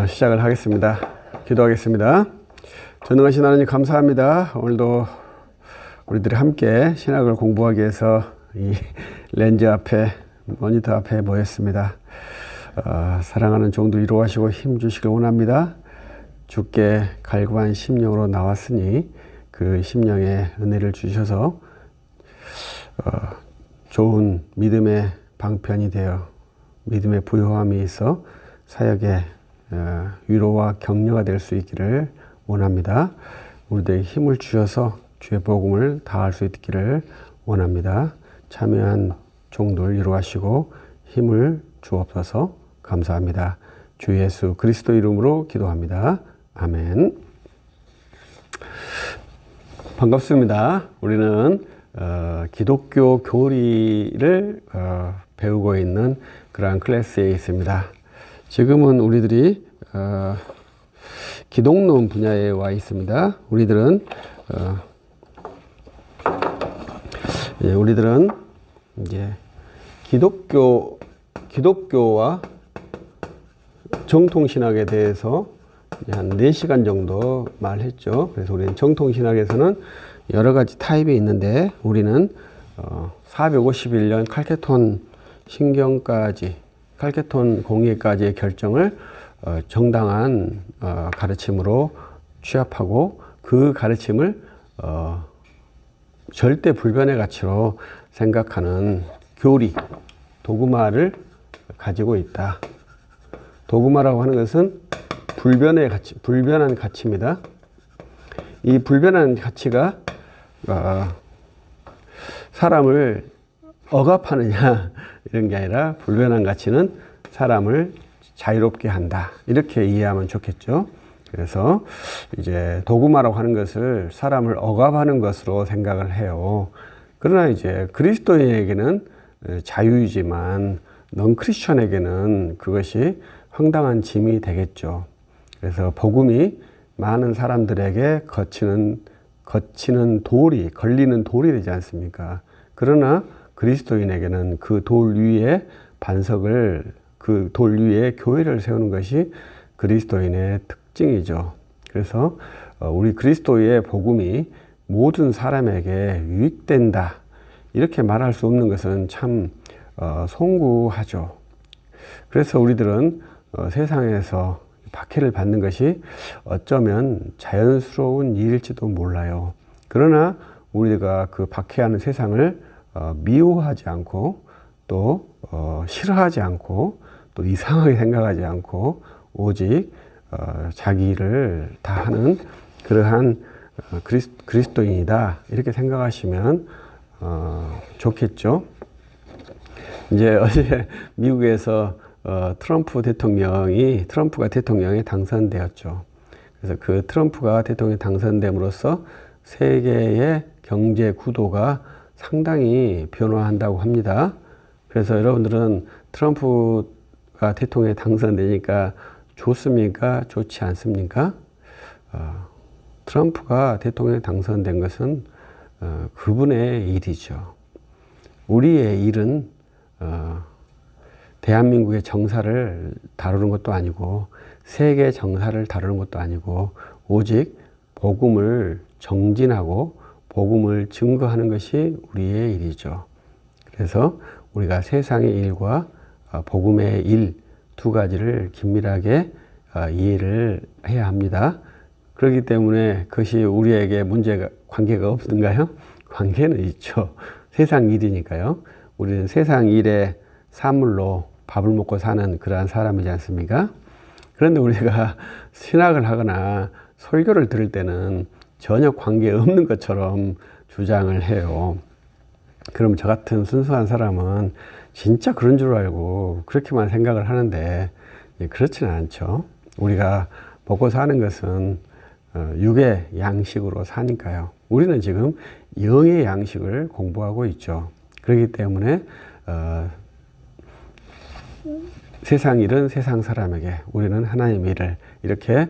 시작을 하겠습니다. 기도하겠습니다. 전능하신 하나님 감사합니다. 오늘도 우리들이 함께 신학을 공부하기 위해서 이 렌즈 앞에 모니터 앞에 모였습니다. 사랑하는 종들 위로하시고 힘 주시길 원합니다. 주께 갈구한 심령으로 나왔으니 그 심령에 은혜를 주셔서 좋은 믿음의 방편이 되어 믿음의 부요함이 있어 사역의 위로와 격려가 될 수 있기를 원합니다. 우리들에게 힘을 주셔서 주의 복음을 다할 수 있기를 원합니다. 참여한 종들 위로하시고 힘을 주옵소서. 감사합니다. 주 예수 그리스도 이름으로 기도합니다. 아멘. 반갑습니다. 우리는 기독교 교리를 배우고 있는 그러한 클래스에 있습니다. 지금은 우리들이 기독론 분야에 와 있습니다. 우리들은 이제 기독교와 정통신학에 대해서 한 4시간 정도 말했죠. 그래서 우리는 정통신학에서는 여러 가지 타입이 있는데 우리는 451년 칼케톤 공의까지의 결정을 정당한 가르침으로 취합하고 그 가르침을 절대 불변의 가치로 생각하는 교리, 도그마를 가지고 있다. 도그마라고 하는 것은 불변한 가치입니다. 이 불변한 가치가 사람을 억압하느냐 이런 게 아니라 불변한 가치는 사람을 자유롭게 한다. 이렇게 이해하면 좋겠죠. 그래서 이제 도그마라고 하는 것을 사람을 억압하는 것으로 생각을 해요. 그러나 이제 그리스도인에게는 자유이지만 넌 크리스천에게는 그것이 황당한 짐이 되겠죠. 그래서 복음이 많은 사람들에게 걸리는 돌이 되지 않습니까? 그러나 그리스도인에게는 그 돌 위에 그 돌 위에 교회를 세우는 것이 그리스도인의 특징이죠. 그래서 우리 그리스도의 복음이 모든 사람에게 유익된다. 이렇게 말할 수 없는 것은 참 송구하죠. 그래서 우리들은 세상에서 박해를 받는 것이 어쩌면 자연스러운 일일지도 몰라요. 그러나 우리가 그 박해하는 세상을 미워하지 않고 또 싫어하지 않고 또 이상하게 생각하지 않고 오직 자기 일을 다 하는 그러한 그리스도인이다 이렇게 생각하시면 좋겠죠. 이제 어제 미국에서 트럼프가 대통령에 당선되었죠. 그래서 그 트럼프가 대통령에 당선됨으로써 세계의 경제 구도가 상당히 변화한다고 합니다. 그래서 여러분들은 트럼프가 대통령에 당선되니까 좋습니까? 좋지 않습니까? 트럼프가 대통령에 당선된 것은 그분의 일이죠. 우리의 일은 대한민국의 정사를 다루는 것도 아니고 세계 정사를 다루는 것도 아니고 오직 복음을 정진하고 복음을 증거하는 것이 우리의 일이죠. 그래서 우리가 세상의 일과 복음의 일 두 가지를 긴밀하게 이해를 해야 합니다. 그렇기 때문에 그것이 우리에게 관계가 없는가요? 관계는 있죠. 세상 일이니까요. 우리는 세상 일의 사물로 밥을 먹고 사는 그러한 사람이지 않습니까? 그런데 우리가 신학을 하거나 설교를 들을 때는 전혀 관계없는 것처럼 주장을 해요. 그럼 저 같은 순수한 사람은 진짜 그런 줄 알고 그렇게만 생각을 하는데 그렇지는 않죠. 우리가 먹고 사는 것은 육의 양식으로 사니까요. 우리는 지금 영의 양식을 공부하고 있죠. 그렇기 때문에 세상 일은 세상 사람에게, 우리는 하나님 일을 이렇게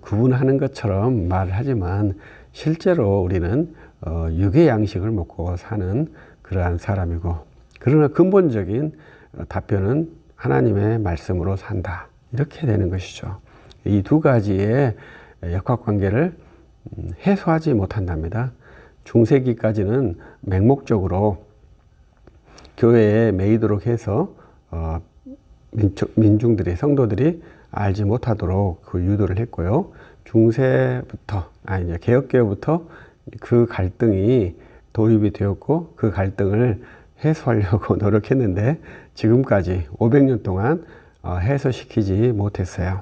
구분하는 것처럼 말을 하지만 실제로 우리는 육의 양식을 먹고 사는 그러한 사람이고, 그러나 근본적인 답변은 하나님의 말씀으로 산다. 이렇게 되는 것이죠. 이 두 가지의 역학관계를 해소하지 못한답니다. 중세기까지는 맹목적으로 교회에 매이도록 해서 민중들이, 성도들이 알지 못하도록 그 유도를 했고요. 중세부터, 이제 개혁교회부터 그 갈등이 도입이 되었고, 그 갈등을 해소하려고 노력했는데 지금까지 500년 동안 해소시키지 못했어요.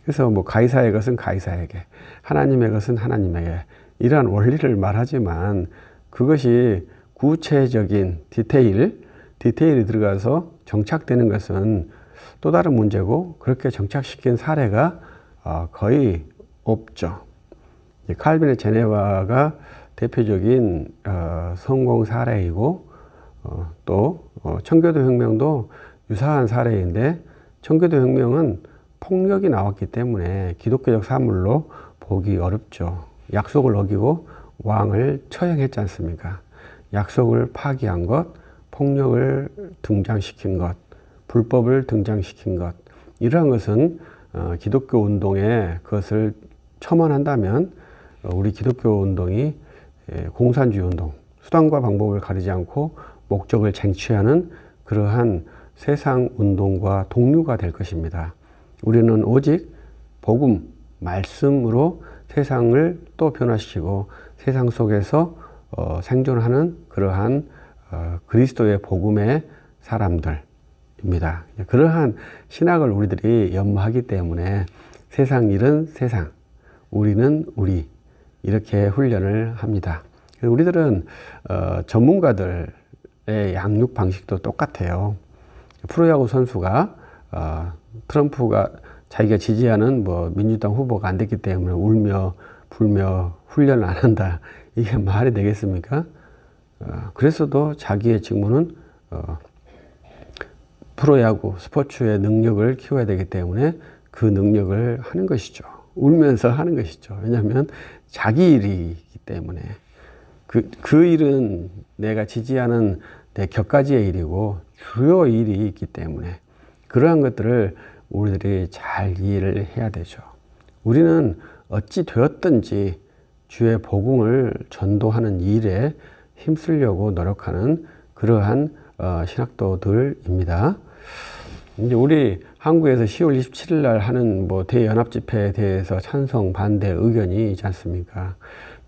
그래서 뭐 가이사의 것은 가이사에게, 하나님의 것은 하나님에게, 이러한 원리를 말하지만 그것이 구체적인 디테일이 들어가서 정착되는 것은 또 다른 문제고, 그렇게 정착시킨 사례가 거의 없죠. 칼빈의 제네바가 대표적인 성공 사례이고, 또 청교도 혁명도 유사한 사례인데, 청교도 혁명은 폭력이 나왔기 때문에 기독교적 사물로 보기 어렵죠. 약속을 어기고 왕을 처형했지 않습니까? 약속을 파기한 것, 폭력을 등장시킨 것, 불법을 등장시킨 것, 이러한 것은 기독교 운동에 그것을 첨언한다면 우리 기독교 운동이 공산주의 운동, 수단과 방법을 가리지 않고 목적을 쟁취하는 그러한 세상 운동과 동료가 될 것입니다. 우리는 오직 복음, 말씀으로 세상을 또 변화시키고 세상 속에서 생존하는 그러한 그리스도의 복음의 사람들입니다. 그러한 신학을 우리들이 연마하기 때문에 세상 일은 세상, 우리는 우리, 이렇게 훈련을 합니다. 우리들은 전문가들의 양육 방식도 똑같아요. 프로야구 선수가 트럼프가 자기가 지지하는 민주당 후보가 안 됐기 때문에 울며 불며 훈련을 안 한다, 이게 말이 되겠습니까? 그래서도 자기의 직무는 프로야구 스포츠의 능력을 키워야 되기 때문에 그 능력을 하는 것이죠. 울면서 하는 것이죠. 왜냐하면 자기 일이기 때문에 그 일은 내가 지지하는 내 격가지의 일이고 주요 일이 있기 때문에 그러한 것들을 우리들이 잘 이해를 해야 되죠. 우리는 어찌 되었든지 주의 복음을 전도하는 일에 힘쓰려고 노력하는 그러한 신학도들입니다. 이제 우리 한국에서 10월 27일 날 하는 대연합 집회에 대해서 찬성, 반대 의견이 있지 않습니까?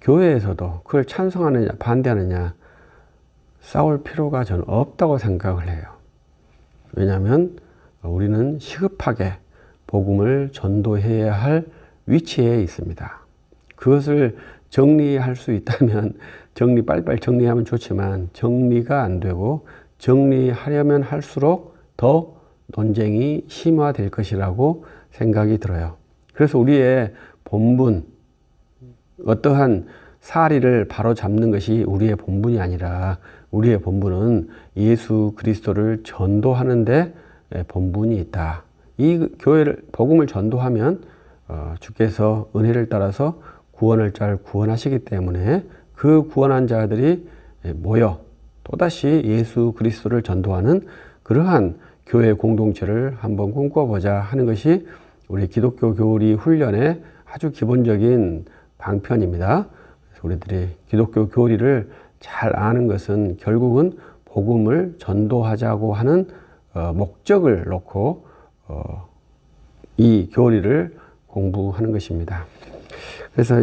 교회에서도 그걸 찬성하느냐, 반대하느냐 싸울 필요가 저는 없다고 생각을 해요. 왜냐하면 우리는 시급하게 복음을 전도해야 할 위치에 있습니다. 그것을 정리할 수 있다면 빨리빨리 정리하면 좋지만 정리가 안 되고 정리하려면 할수록 더 논쟁이 심화될 것이라고 생각이 들어요. 그래서 우리의 본분, 어떠한 사리를 바로 잡는 것이 우리의 본분이 아니라 우리의 본분은 예수 그리스도를 전도하는 데 본분이 있다. 이 교회를 복음을 전도하면 주께서 은혜를 따라서 구원할 자를 구원하시기 때문에 그 구원한 자들이 모여 또다시 예수 그리스도를 전도하는 그러한 교회 공동체를 한번 꿈꿔보자 하는 것이 우리 기독교 교리 훈련의 아주 기본적인 방편입니다. 그래서 우리들이 기독교 교리를 잘 아는 것은 결국은 복음을 전도하자고 하는 목적을 놓고 이 교리를 공부하는 것입니다. 그래서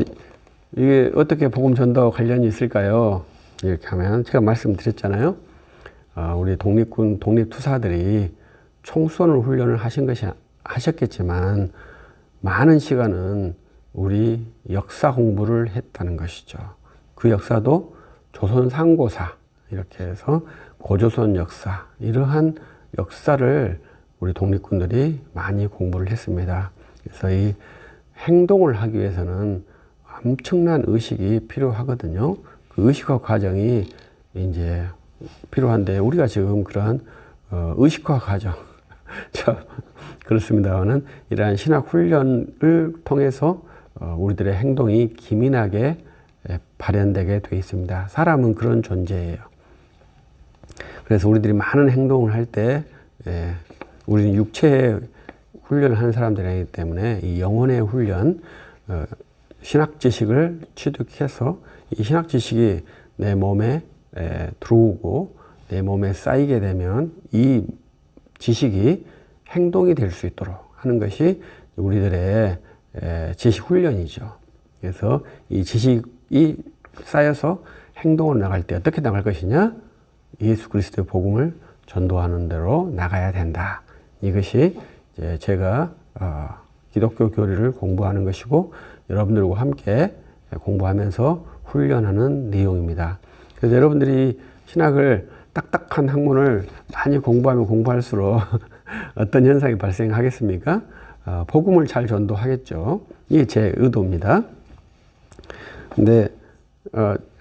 이게 어떻게 복음 전도와 관련이 있을까요? 이렇게 하면 제가 말씀드렸잖아요. 우리 독립군 독립투사들이 총선을 훈련을 하셨겠지만 많은 시간은 우리 역사 공부를 했다는 것이죠. 그 역사도 조선 상고사 이렇게 해서 고조선 역사, 이러한 역사를 우리 독립군들이 많이 공부를 했습니다. 그래서 이 행동을 하기 위해서는 엄청난 의식이 필요하거든요. 그 의식화 과정이 이제 필요한데 우리가 지금 그러한 의식화 과정 그렇습니다만은 이러한 신학 훈련을 통해서 우리들의 행동이 기민하게 발현되게 되어 있습니다. 사람은 그런 존재예요. 그래서 우리들이 많은 행동을 할 때 우리는 육체의 훈련을 하는 사람들이기 때문에 이 영혼의 훈련, 신학 지식을 취득해서 이 신학 지식이 내 몸에 들어오고 내 몸에 쌓이게 되면 이 지식이 행동이 될 수 있도록 하는 것이 우리들의 지식 훈련이죠. 그래서 이 지식이 쌓여서 행동으로 나갈 때 어떻게 나갈 것이냐? 예수 그리스도의 복음을 전도하는 대로 나가야 된다. 이것이 이제 제가 기독교 교리를 공부하는 것이고 여러분들과 함께 공부하면서 훈련하는 내용입니다. 그래서 여러분들이 신학을 딱딱한 학문을 많이 공부하면 공부할수록 어떤 현상이 발생하겠습니까? 복음을 잘 전도하겠죠. 이게 제 의도입니다. 근데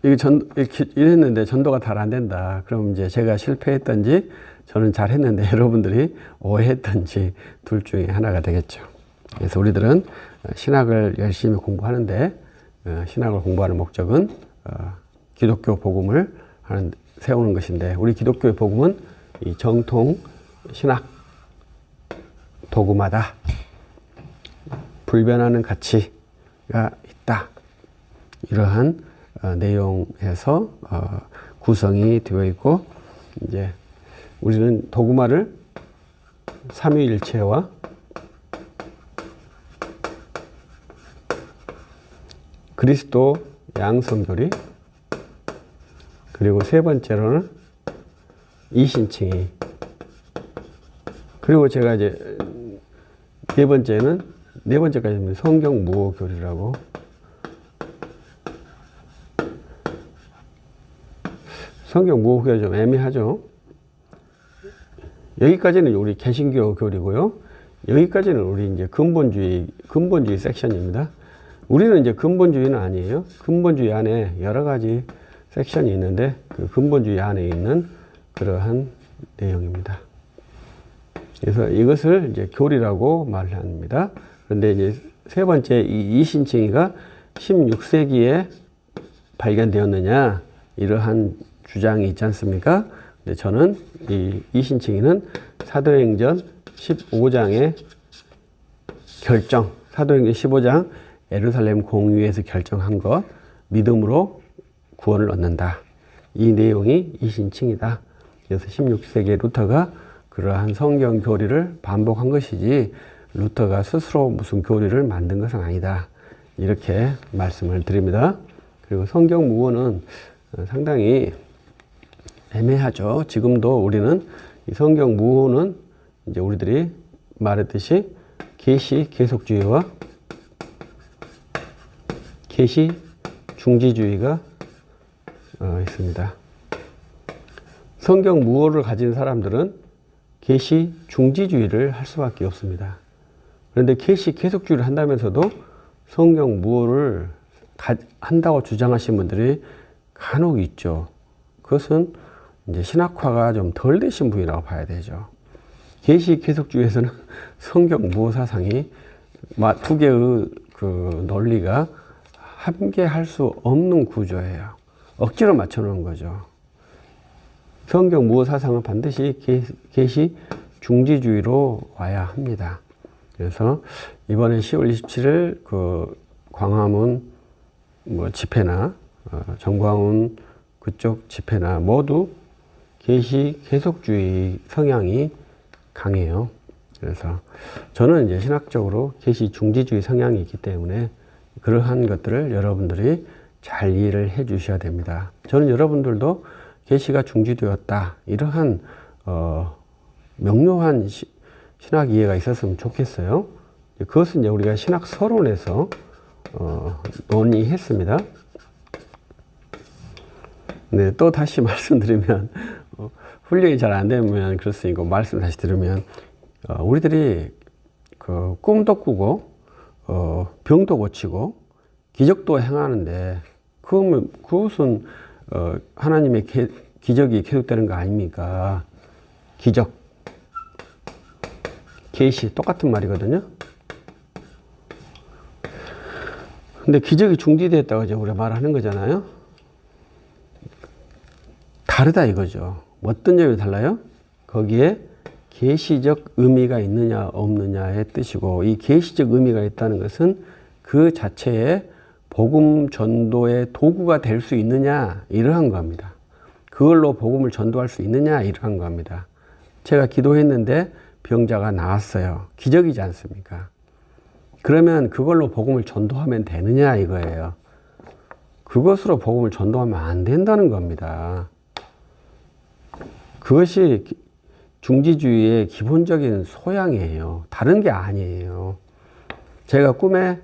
이렇게 했는데 전도가 잘 안 된다. 그럼 이제 제가 실패했던지 저는 잘했는데 여러분들이 오해했던지 둘 중에 하나가 되겠죠. 그래서 우리들은 신학을 열심히 공부하는데 신학을 공부하는 목적은 기독교 복음을 세우는 것인데 우리 기독교의 복음은 이 정통 신학 도구마다 불변하는 가치가 있다. 이러한 내용에서 구성이 되어 있고 이제 우리는 도구마를 삼위일체와 그리스도 양성교리 그리고 세 번째로는 이신칭의 그리고 제가 이제 네 번째까지는 성경 무호 교리라고 성경 무호 교리 좀 애매하죠. 여기까지는 우리 개신교 교리고요. 여기까지는 우리 이제 근본주의 섹션입니다. 우리는 이제 근본주의는 아니에요. 근본주의 안에 여러 가지 섹션이 있는데 그 근본주의 안에 있는 그러한 내용입니다. 그래서 이것을 이제 교리라고 말합니다. 그런데 이제 세 번째 이 이신칭의가 16세기에 발견되었느냐 이러한 주장이 있지 않습니까? 근데 저는 이 이신칭의는 사도행전 15장의 결정, 사도행전 15장 예루살렘 공의회에서 결정한 것, 믿음으로 구원을 얻는다. 이 내용이 이신칭이다. 그래서 16세기에 루터가 그러한 성경 교리를 반복한 것이지 루터가 스스로 무슨 교리를 만든 것은 아니다. 이렇게 말씀을 드립니다. 그리고 성경 무호는 상당히 애매하죠. 지금도 우리는 이 성경 무호는 이제 우리들이 말했듯이 계시 계속주의와 계시 중지주의가 있습니다. 성경 무호를 가진 사람들은 계시 중지주의를 할 수밖에 없습니다. 그런데 계시 계속주의를 한다면서도 성경 무호를 한다고 주장하시는 분들이 간혹 있죠. 그것은 이제 신학화가 좀 덜 되신 분이라고 봐야 되죠. 계시 계속주의에서는 성경 무호 사상이 두 개의 그 논리가 함께 할 수 없는 구조예요. 억지로 맞춰놓은 거죠. 성경 무호 사상은 반드시 계시 중지주의로 와야 합니다. 그래서 이번에 10월 27일 그 광화문 집회나 정광훈 그쪽 집회나 모두 계시 계속주의 성향이 강해요. 그래서 저는 이제 신학적으로 계시 중지주의 성향이 있기 때문에 그러한 것들을 여러분들이 잘 이해를 해 주셔야 됩니다. 저는 여러분들도 계시가 중지되었다. 이러한 명료한 신학 이해가 있었으면 좋겠어요. 그것은 이제 우리가 신학 서론에서 논의했습니다. 네, 또 다시 말씀드리면 훈련이 잘 안 되면 그렇으니까 말씀 다시 들으면 우리들이 그 꿈도 꾸고 병도 고치고 기적도 행하는데 그것은 하나님의 기적이 계속되는 거 아닙니까? 기적, 계시 똑같은 말이거든요. 근데 기적이 중지되었다고 이제 우리가 말하는 거잖아요. 다르다 이거죠. 어떤 점이 달라요? 거기에 계시적 의미가 있느냐 없느냐의 뜻이고, 이 계시적 의미가 있다는 것은 그 자체에 복음 전도의 도구가 될 수 있느냐 이러한 겁니다. 그걸로 복음을 전도할 수 있느냐 이러한 겁니다. 제가 기도했는데 병자가 나았어요. 기적이지 않습니까? 그러면 그걸로 복음을 전도하면 되느냐 이거예요. 그것으로 복음을 전도하면 안 된다는 겁니다. 그것이 중지주의의 기본적인 소양이에요. 다른 게 아니에요. 제가 꿈에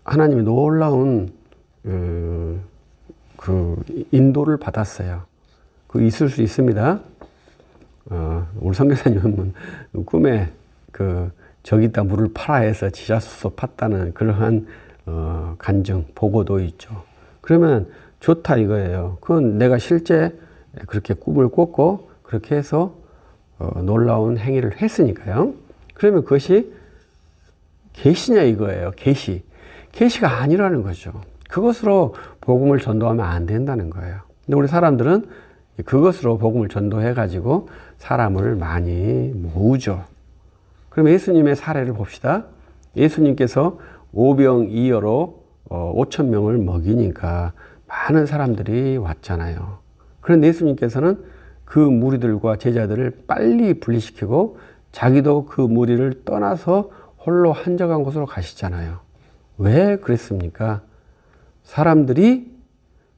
하나님이 놀라운 그 인도를 받았어요. 그 있을 수 있습니다. 우리 선교사님은 꿈에 저기다 물을 팔아 해서 지자수소 팠다는 그러한 간증, 보고도 있죠. 그러면 좋다 이거예요. 그건 내가 실제 그렇게 꿈을 꿨고 그렇게 해서 놀라운 행위를 했으니까요. 그러면 그것이 계시냐 이거예요. 계시가 아니라는 거죠. 그것으로 복음을 전도하면 안 된다는 거예요. 근데 우리 사람들은 그것으로 복음을 전도해 가지고 사람을 많이 모으죠. 그럼 예수님의 사례를 봅시다. 예수님께서 오병이어로 5천 명을 먹이니까 많은 사람들이 왔잖아요. 그런데 예수님께서는 그 무리들과 제자들을 빨리 분리시키고 자기도 그 무리를 떠나서 홀로 한적한 곳으로 가시잖아요. 왜 그랬습니까? 사람들이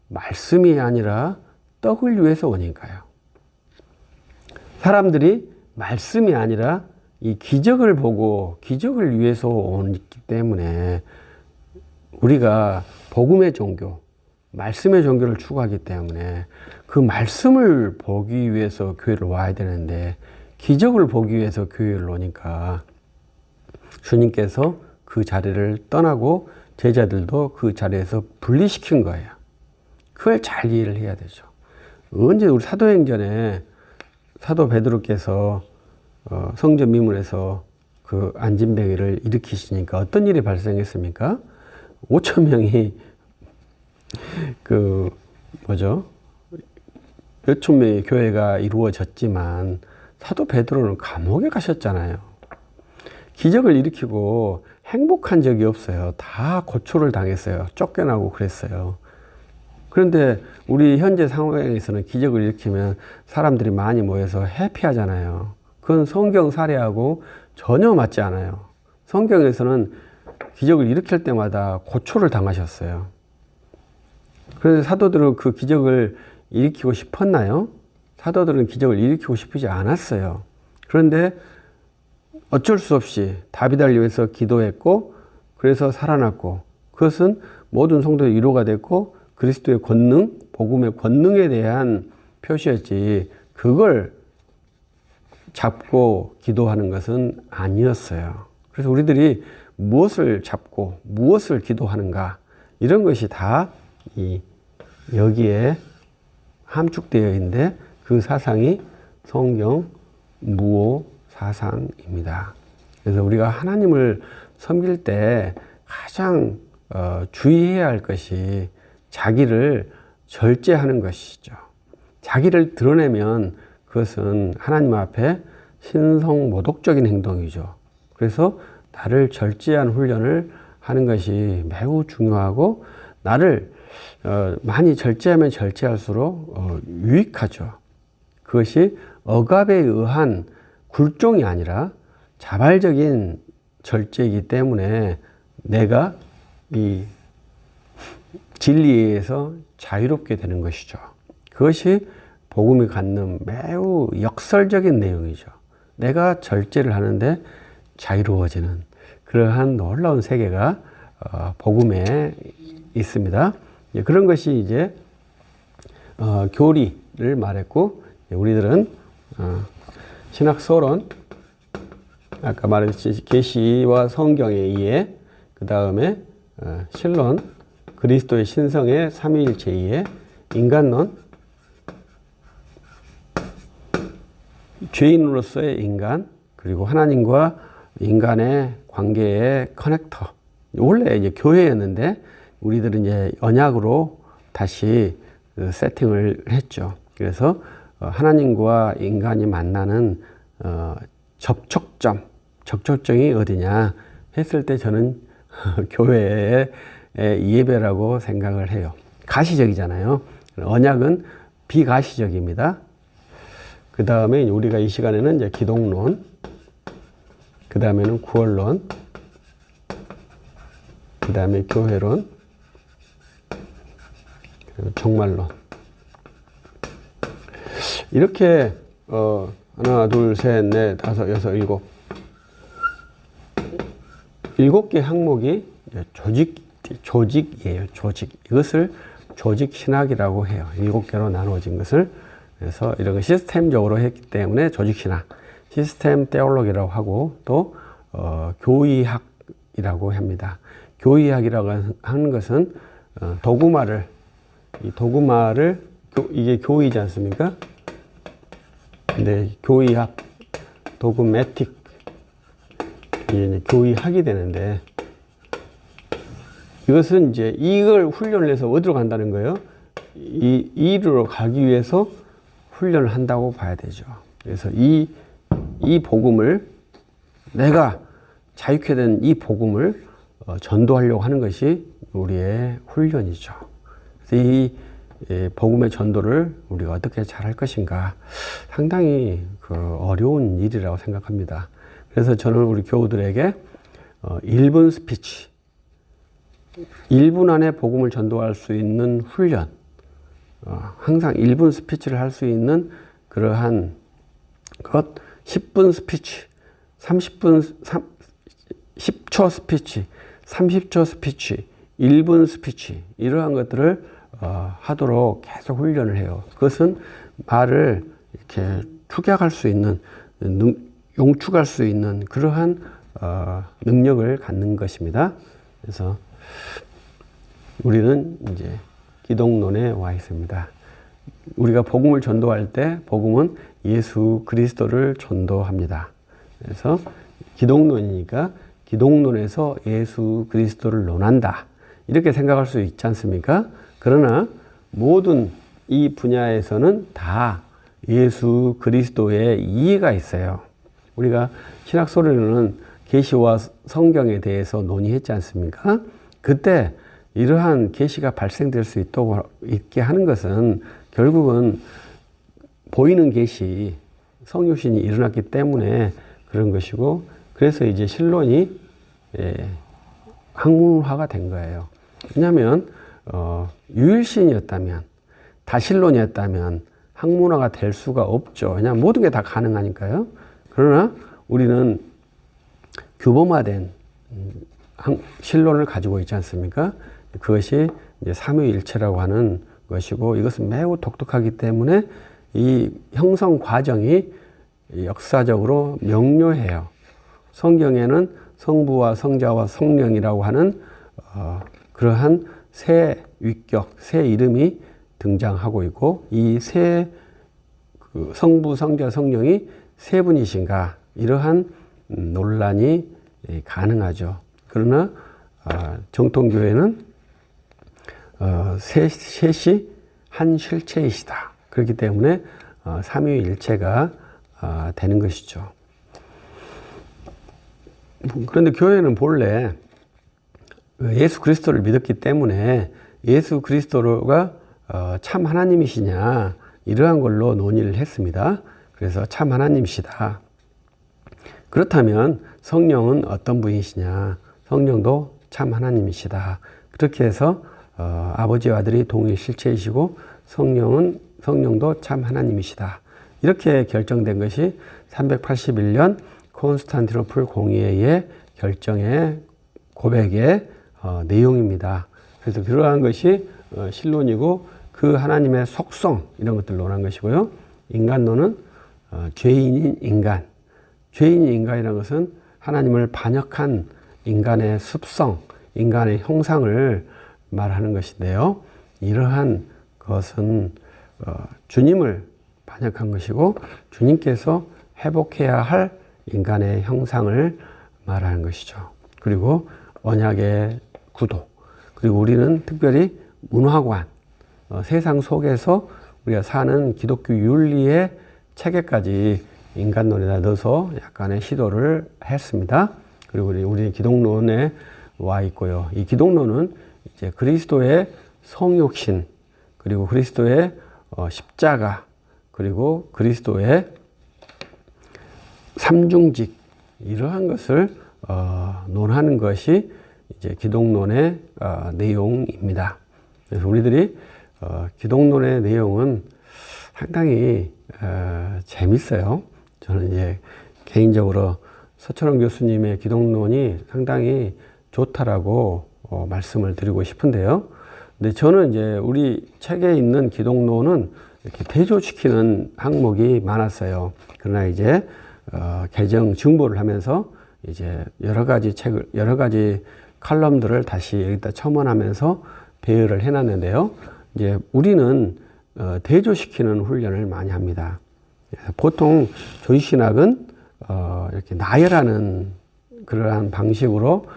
말씀이 아니라 떡을 위해서 오니까요. 사람들이 말씀이 아니라 이 기적을 보고 기적을 위해서 오기 때문에 우리가 복음의 종교, 말씀의 종교를 추구하기 때문에 그 말씀을 보기 위해서 교회를 와야 되는데 기적을 보기 위해서 교회를 오니까 주님께서 그 자리를 떠나고 제자들도 그 자리에서 분리시킨 거예요. 그걸 잘 이해를 해야 되죠. 언제 우리 사도행전에 사도 베드로께서 성전 미문에서 그 안진뱅이를 일으키시니까 어떤 일이 발생했습니까? 5천 명이 몇천 명의 교회가 이루어졌지만 사도 베드로는 감옥에 가셨잖아요. 기적을 일으키고 행복한 적이 없어요. 다 고초를 당했어요. 쫓겨나고 그랬어요. 그런데 우리 현재 상황에서는 기적을 일으키면 사람들이 많이 모여서 해피하잖아요. 그건 성경 사례하고 전혀 맞지 않아요. 성경에서는 기적을 일으킬 때마다 고초를 당하셨어요. 그런데 사도들은 그 기적을 일으키고 싶었나요? 사도들은 기적을 일으키고 싶지 않았어요. 그런데 어쩔 수 없이 다윗을 위해서 기도했고 그래서 살아났고 그것은 모든 성도의 위로가 됐고 그리스도의 권능, 복음의 권능에 대한 표시였지 그걸 잡고 기도하는 것은 아니었어요. 그래서 우리들이 무엇을 잡고 무엇을 기도하는가 이런 것이 다 여기에 함축되어 있는데 그 사상이 성경 무오 사상입니다. 그래서 우리가 하나님을 섬길 때 가장 주의해야 할 것이 자기를 절제하는 것이죠. 자기를 드러내면 그것은 하나님 앞에 신성모독적인 행동이죠. 그래서 나를 절제한 훈련을 하는 것이 매우 중요하고 나를 많이 절제하면 절제할수록 유익하죠. 그것이 억압에 의한 굴종이 아니라 자발적인 절제이기 때문에 내가 이 진리에서 자유롭게 되는 것이죠. 그것이 복음이 갖는 매우 역설적인 내용이죠. 내가 절제를 하는데 자유로워지는 그러한 놀라운 세계가 복음에 있습니다. 그런 것이 이제 교리를 말했고 우리들은 신학서론 아까 말했듯이 계시와 성경의 이해 그 다음에 신론 그리스도의 신성의 삼위일체 이해 인간론 죄인으로서의 인간 그리고 하나님과 인간의 관계의 커넥터 원래 이제 교회였는데 우리들은 이제 언약으로 다시 세팅을 했죠. 그래서 하나님과 인간이 만나는 접촉점이 어디냐 했을 때 저는 교회의 예배라고 생각을 해요. 가시적이잖아요. 언약은 비가시적입니다. 그 다음에 우리가 이 시간에는 이제 기독론, 그 다음에는 구원론, 그 다음에 교회론, 그리고 종말론. 이렇게 하나, 둘, 셋, 넷, 다섯, 여섯, 일곱. 7개 항목이 조직이에요. 조직. 이것을 조직 신학이라고 해요. 7개로 나누어진 것을. 그래서 이런 거 시스템적으로 했기 때문에 조직 신학, 시스템 테올로기라고 하고 또 교의학이라고 합니다. 교의학이라고 하는 것은 도구마를 이게 교의지 않습니까? 근데 교의학, 도구매틱, 이게 교의학이 되는데 이것은 이제 이걸 훈련을 해서 어디로 간다는 거예요? 이리로 가기 위해서 훈련을 한다고 봐야 되죠. 그래서 이 복음을 내가 자유케 된 이 복음을 전도하려고 하는 것이 우리의 훈련이죠. 그래서 이 복음의 전도를 우리가 어떻게 잘할 것인가 상당히 어려운 일이라고 생각합니다. 그래서 저는 우리 교우들에게 1분 스피치, 1분 안에 복음을 전도할 수 있는 훈련, 항상 1분 스피치를 할 수 있는 그러한 것, 10분 스피치, 10초 스피치, 30초 스피치, 1분 스피치, 이러한 것들을 하도록 계속 훈련을 해요. 그것은 말을 이렇게 축약할 수 있는, 용축할 수 있는 그러한 능력을 갖는 것입니다. 그래서 우리는 이제 기독론에 와 있습니다. 우리가 복음을 전도할 때 복음은 예수 그리스도를 전도합니다. 그래서 기독론이니까 기독론에서 예수 그리스도를 논한다. 이렇게 생각할 수 있지 않습니까? 그러나 모든 이 분야에서는 다 예수 그리스도의 이해가 있어요. 우리가 신학소리로는 계시와 성경에 대해서 논의했지 않습니까? 그때 이러한 계시가 발생될 수 있게 하는 것은 결국은 보이는 계시, 성육신이 일어났기 때문에 그런 것이고, 그래서 이제 신론이 학문화가 된 거예요. 왜냐하면 유일신이었다면, 다신론이었다면 학문화가 될 수가 없죠. 왜냐하면 모든 게 다 가능하니까요. 그러나 우리는 규범화된 신론을 가지고 있지 않습니까? 그것이 이제 삼위일체라고 하는 것이고, 이것은 매우 독특하기 때문에 이 형성 과정이 역사적으로 명료해요. 성경에는 성부와 성자와 성령이라고 하는 그러한 세 위격, 세 이름이 등장하고 있고, 이 세 성부, 성자, 성령이 세 분이신가, 이러한 논란이 가능하죠. 그러나 정통교회는 셋이 한 실체이시다. 그렇기 때문에 삼위일체가 되는 것이죠. 그런데 교회는 본래 예수 그리스도를 믿었기 때문에 예수 그리스도가 참 하나님이시냐, 이러한 걸로 논의를 했습니다. 그래서 참 하나님이시다. 그렇다면 성령은 어떤 분이시냐? 성령도 참 하나님이시다. 그렇게 해서 아버지와 아들이 동일 실체이시고 성령도 참 하나님이시다. 이렇게 결정된 것이 381년 콘스탄티노플 공의회의 결정의 고백의 내용입니다. 그래서 그러한 것이 신론이고, 그 하나님의 속성, 이런 것들을 논한 것이고요. 인간론은 죄인인 인간. 죄인인 인간이라는 것은 하나님을 반역한 인간의 습성, 인간의 형상을 말하는 것인데요. 이러한 것은 주님을 반역한 것이고, 주님께서 회복해야 할 인간의 형상을 말하는 것이죠. 그리고 언약의 구도, 그리고 우리는 특별히 문화관, 세상 속에서 우리가 사는 기독교 윤리의 체계까지 인간론에다 넣어서 약간의 시도를 했습니다. 그리고 우리 기독론에 와 있고요. 이 기독론은 이제 그리스도의 성육신, 그리고 그리스도의 십자가, 그리고 그리스도의 삼중직, 이러한 것을 논하는 것이 이제 기독론의 내용입니다. 그래서 우리들이 기독론의 내용은 상당히 재밌어요. 저는 이제 개인적으로 서철원 교수님의 기독론이 상당히 좋다라고 말씀을 드리고 싶은데요. 근데 저는 이제 우리 책에 있는 기독론은 이렇게 대조시키는 항목이 많았어요. 그러나 이제 개정 증보를 하면서 이제 여러 가지 칼럼들을 다시 여기다 첨언하면서 배열을 해놨는데요. 이제 우리는 대조시키는 훈련을 많이 합니다. 보통 조지신학은 이렇게 나열하는 그러한 방식으로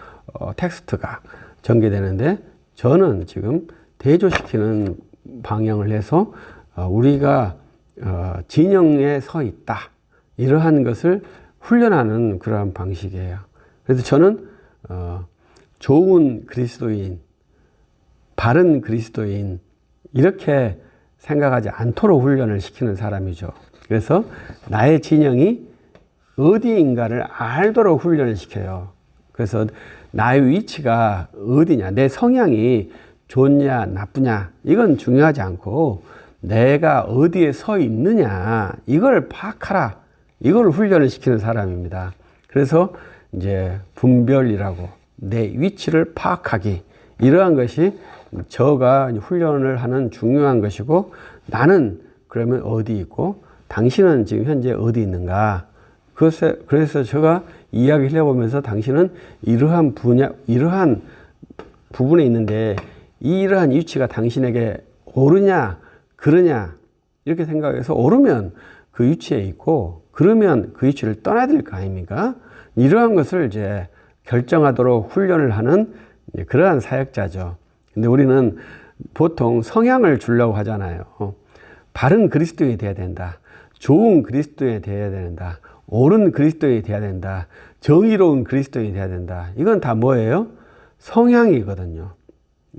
텍스트가 전개되는데, 저는 지금 대조시키는 방향을 해서 우리가 진영에 서 있다, 이러한 것을 훈련하는 그러한 방식이에요. 그래서 저는 좋은 그리스도인, 바른 그리스도인, 이렇게 생각하지 않도록 훈련을 시키는 사람이죠. 그래서 나의 진영이 어디인가를 알도록 훈련을 시켜요. 그래서 나의 위치가 어디냐, 내 성향이 좋냐 나쁘냐, 이건 중요하지 않고 내가 어디에 서 있느냐, 이걸 파악하라, 이걸 훈련을 시키는 사람입니다. 그래서 이제 분별이라고, 내 위치를 파악하기, 이러한 것이 저가 훈련을 하는 중요한 것이고, 나는 그러면 어디 있고 당신은 지금 현재 어디 있는가. 그래서 제가 이야기를 해보면서 당신은 이러한 부분에 있는데 이러한 위치가 당신에게 옳으냐 그러냐, 이렇게 생각해서 옳으면 그 위치에 있고 그러면 그 위치를 떠나야 될 거 아닙니까? 이러한 것을 이제 결정하도록 훈련을 하는 그러한 사역자죠. 근데 우리는 보통 성향을 주려고 하잖아요. 바른 그리스도인이 돼야 된다, 좋은 그리스도인이 돼야 된다, 옳은 그리스도인이 돼야 된다, 정의로운 그리스도인이 돼야 된다. 이건 다 뭐예요? 성향이거든요.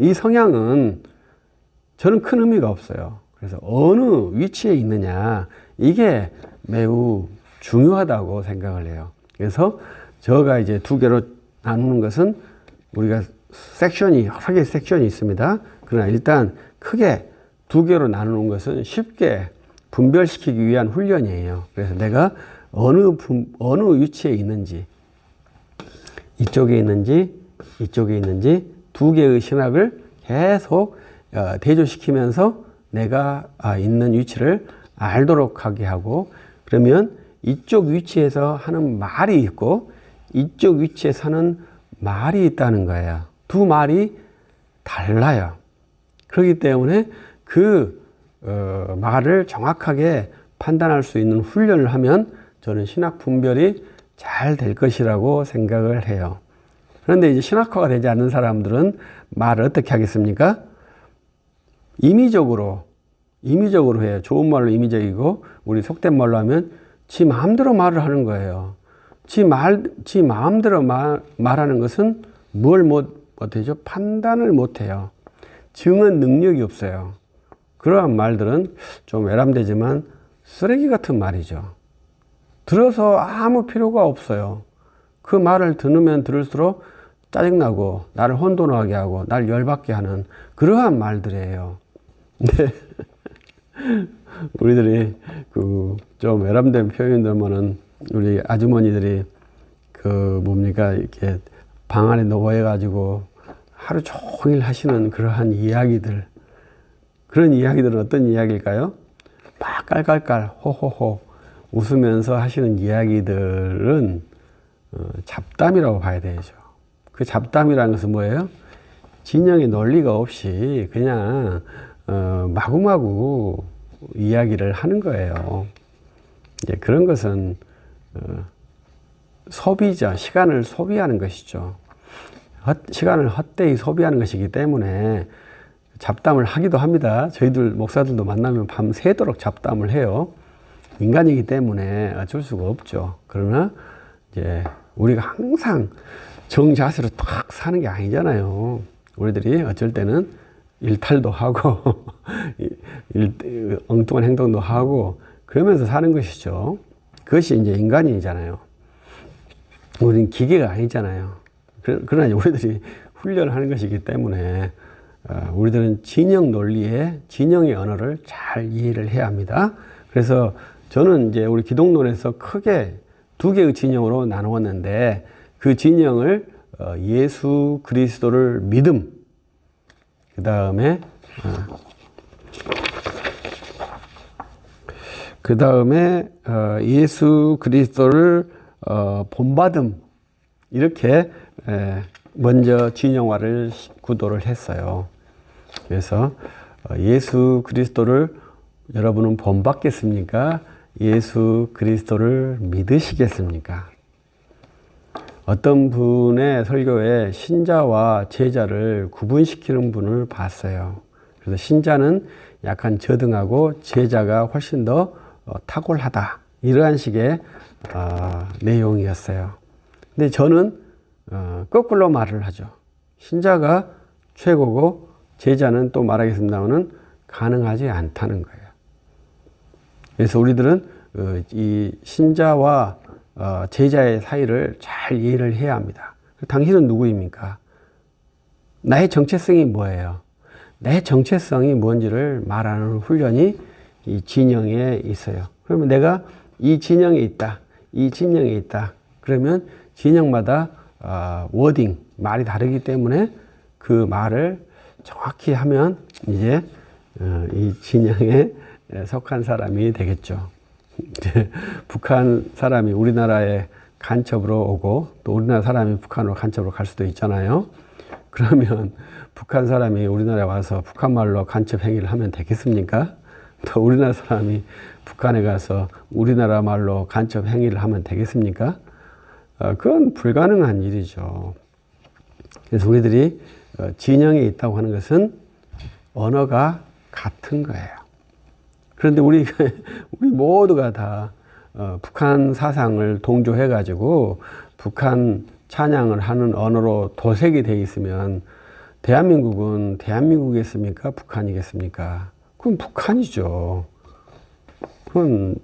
이 성향은 저는 큰 의미가 없어요. 그래서 어느 위치에 있느냐, 이게 매우 중요하다고 생각을 해요. 그래서 저가 이제 두 개로 나누는 것은, 우리가 여러 개의 섹션이 있습니다. 그러나 일단 크게 두 개로 나누는 것은 쉽게 분별시키기 위한 훈련이에요. 그래서 내가 어느 위치에 있는지, 이쪽에 있는지 이쪽에 있는지 두 개의 신학을 계속 대조시키면서 내가 있는 위치를 알도록 하게 하고, 그러면 이쪽 위치에서 하는 말이 있고 이쪽 위치에서 하는 말이 있다는 거예요. 두 말이 달라요. 그렇기 때문에 그 말을 정확하게 판단할 수 있는 훈련을 하면 저는 신학 분별이 잘 될 것이라고 생각을 해요. 그런데 이제 신학화가 되지 않는 사람들은 말을 어떻게 하겠습니까? 임의적으로 해요. 좋은 말로 임의적이고, 우리 속된 말로 하면 지 마음대로 말을 하는 거예요. 지 마음대로 말하는 것은 뭘 못하죠? 판단을 못해요. 증언 능력이 없어요. 그러한 말들은 좀 외람되지만 쓰레기 같은 말이죠. 들어서 아무 필요가 없어요. 그 말을 들으면 들을수록 짜증나고 나를 혼돈하게 하고 나를 열받게 하는 그러한 말들이에요. 근데 우리들이 좀 외람된 표현들면은 우리 아주머니들이 이렇게 방 안에 누워가지고 하루 종일 하시는 그러한 이야기들, 그런 이야기들은 어떤 이야기일까요? 막 깔깔깔 호호호 웃으면서 하시는 이야기들은 잡담이라고 봐야 되죠. 그 잡담이라는 것은 뭐예요? 진영의 논리가 없이 그냥 마구마구 이야기를 하는 거예요. 이제 그런 것은 소비죠. 시간을 소비하는 것이죠. 시간을 헛되이 소비하는 것이기 때문에 잡담을 하기도 합니다. 저희들 목사들도 만나면 밤새도록 잡담을 해요. 인간이기 때문에 어쩔 수가 없죠. 그러나 이제 우리가 항상 정자세로 딱 사는 게 아니잖아요. 우리들이 어쩔 때는 일탈도 하고 엉뚱한 행동도 하고 그러면서 사는 것이죠. 그것이 이제 인간이잖아요. 우리는 기계가 아니잖아요. 그러나 우리들이 훈련을 하는 것이기 때문에 우리들은 진영 논리의 진영의 언어를 잘 이해를 해야 합니다. 그래서 저는 이제 우리 기독론에서 크게 두 개의 진영으로 나누었는데 그 진영을 예수 그리스도를 믿음, 그 다음에 예수 그리스도를 본받음, 이렇게 먼저 진영화를 구도를 했어요. 그래서 예수 그리스도를 여러분은 본받겠습니까? 예수 그리스도를 믿으시겠습니까? 어떤 분의 설교에 신자와 제자를 구분시키는 분을 봤어요. 그래서 신자는 약간 저등하고 제자가 훨씬 더 탁월하다. 이러한 식의 내용이었어요. 근데 저는 거꾸로 말을 하죠. 신자가 최고고 제자는 또 말하겠습니다마는 가능하지 않다는 거예요. 그래서 우리들은 이 신자와 제자의 사이를 잘 이해를 해야 합니다. 당신은 누구입니까? 나의 정체성이 뭐예요? 내 정체성이 뭔지를 말하는 훈련이 이 진영에 있어요. 그러면 내가 이 진영에 있다, 이 진영에 있다. 그러면 진영마다 워딩, 말이 다르기 때문에 그 말을 정확히 하면 이제 이 진영에 속한 사람이 되겠죠. 북한 사람이 우리나라에 간첩으로 오고 또 우리나라 사람이 북한으로 간첩으로 갈 수도 있잖아요. 그러면 북한 사람이 우리나라에 와서 북한 말로 간첩 행위를 하면 되겠습니까? 또 우리나라 사람이 북한에 가서 우리나라 말로 간첩 행위를 하면 되겠습니까? 그건 불가능한 일이죠. 그래서 우리들이 진영에 있다고 하는 것은 언어가 같은 거예요. 그런데 우리 모두가 다 북한 사상을 동조해가지고 북한 찬양을 하는 언어로 도색이 되어 있으면 대한민국은 대한민국이겠습니까? 북한이겠습니까? 그건 북한이죠. 그건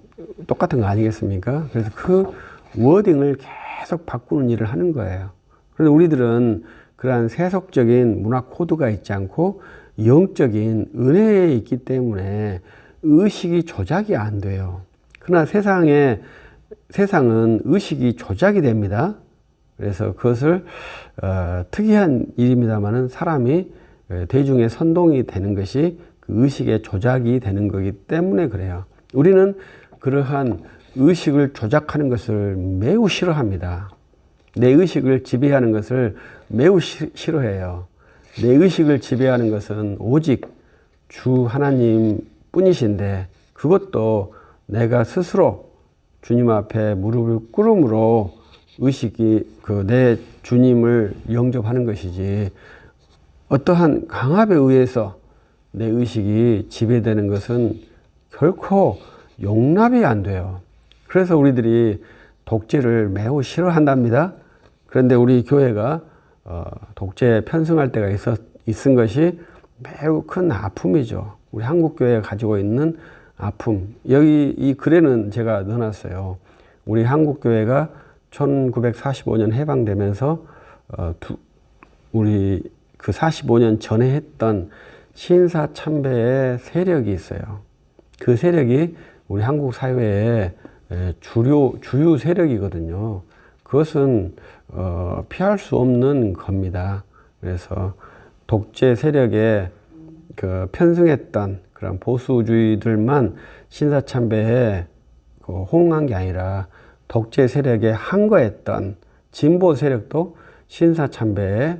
똑같은 거 아니겠습니까? 그래서 그 워딩을 계속 바꾸는 일을 하는 거예요. 그런데 우리들은 그러한 세속적인 문화 코드가 있지 않고 영적인 은혜에 있기 때문에 의식이 조작이 안 돼요. 그러나 세상은 의식이 조작이 됩니다. 그래서 그것을 특이한 일입니다만은 사람이 대중의 선동이 되는 것이 그 의식의 조작이 되는 거기 때문에 그래요. 우리는 그러한 의식을 조작하는 것을 매우 싫어합니다. 내 의식을 지배하는 것을 매우 싫어해요. 내 의식을 지배하는 것은 오직 주 하나님 뿐이신데 그것도 내가 스스로 주님 앞에 무릎을 꿇음으로 의식이 내 주님을 영접하는 것이지 어떠한 강압에 의해서 내 의식이 지배되는 것은 결코 용납이 안 돼요. 그래서 우리들이 독재를 매우 싫어한답니다. 그런데 우리 교회가 독재에 편승할 때가 있은 것이 매우 큰 아픔이죠. 우리 한국교회가 가지고 있는 아픔. 여기 이 글에는 제가 넣어놨어요. 우리 한국교회가 1945년 해방되면서 우리 그 45년 전에 했던 신사참배의 세력이 있어요. 그 세력이 우리 한국 사회의 주요 세력이거든요. 그것은 피할 수 없는 겁니다. 그래서 독재 세력에 편승했던 그런 보수주의들만 신사참배에 호응한 게 아니라 독재 세력에 항거했던 진보 세력도 신사참배에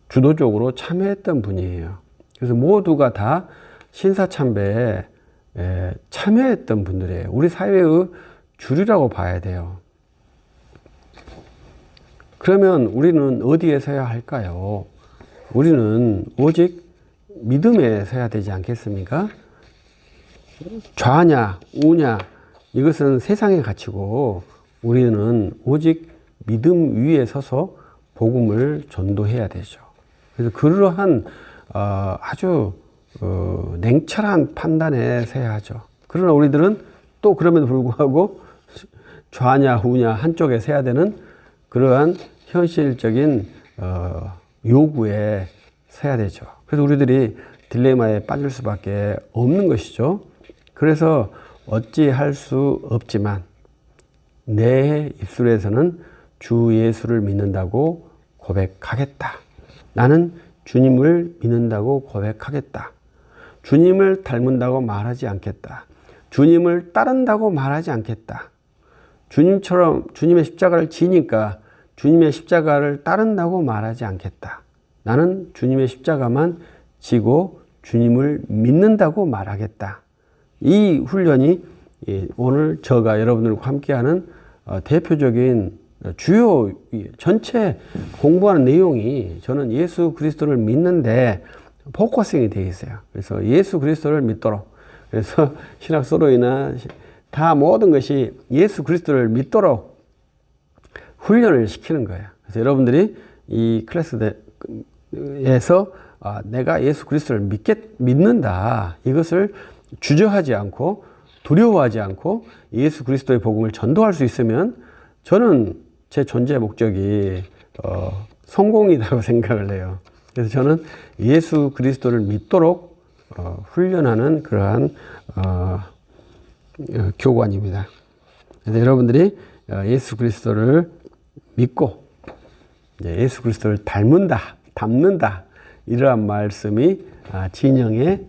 주도적으로 참여했던 분이에요. 그래서 모두가 다 신사참배에 참여했던 분들이에요. 우리 사회의 주류라고 봐야 돼요. 그러면 우리는 어디에 서야 할까요? 우리는 오직 믿음에 서야 되지 않겠습니까? 좌냐 우냐 이것은 세상의 가치고 우리는 오직 믿음 위에 서서 복음을 전도해야 되죠. 그래서 그러한 아주 냉철한 판단에 서야 하죠. 그러나 우리들은 또 그럼에도 불구하고 좌냐 우냐 한쪽에 서야 되는 그러한 현실적인 요구에 서야 되죠. 그래서 우리들이 딜레마에 빠질 수밖에 없는 것이죠. 그래서 어찌할 수 없지만 내 입술에서는 주 예수를 믿는다고 고백하겠다. 나는 주님을 믿는다고 고백하겠다. 주님을 닮는다고 말하지 않겠다. 주님을 따른다고 말하지 않겠다. 주님처럼 주님의 십자가를 지니까 주님의 십자가를 따른다고 말하지 않겠다. 나는 주님의 십자가만 지고 주님을 믿는다고 말하겠다. 이 훈련이 오늘 저가 여러분들과 함께하는 대표적인 주요 전체 공부하는 내용이 저는 예수 그리스도를 믿는데 포커싱이 되어 있어요. 그래서 예수 그리스도를 믿도록, 그래서 신학 서로이나 다 모든 것이 예수 그리스도를 믿도록 훈련을 시키는 거예요. 그래서 여러분들이 이 클래스에서 내가 예수 그리스도를 믿는다. 이것을 주저하지 않고 두려워하지 않고 예수 그리스도의 복음을 전도할 수 있으면 저는 제 존재 목적이 성공이라고 생각을 해요. 그래서 저는 예수 그리스도를 믿도록 훈련하는 그러한 교관입니다. 그래서 여러분들이 예수 그리스도를 믿고 예수 그리스도를 닮는다 이러한 말씀이 진영에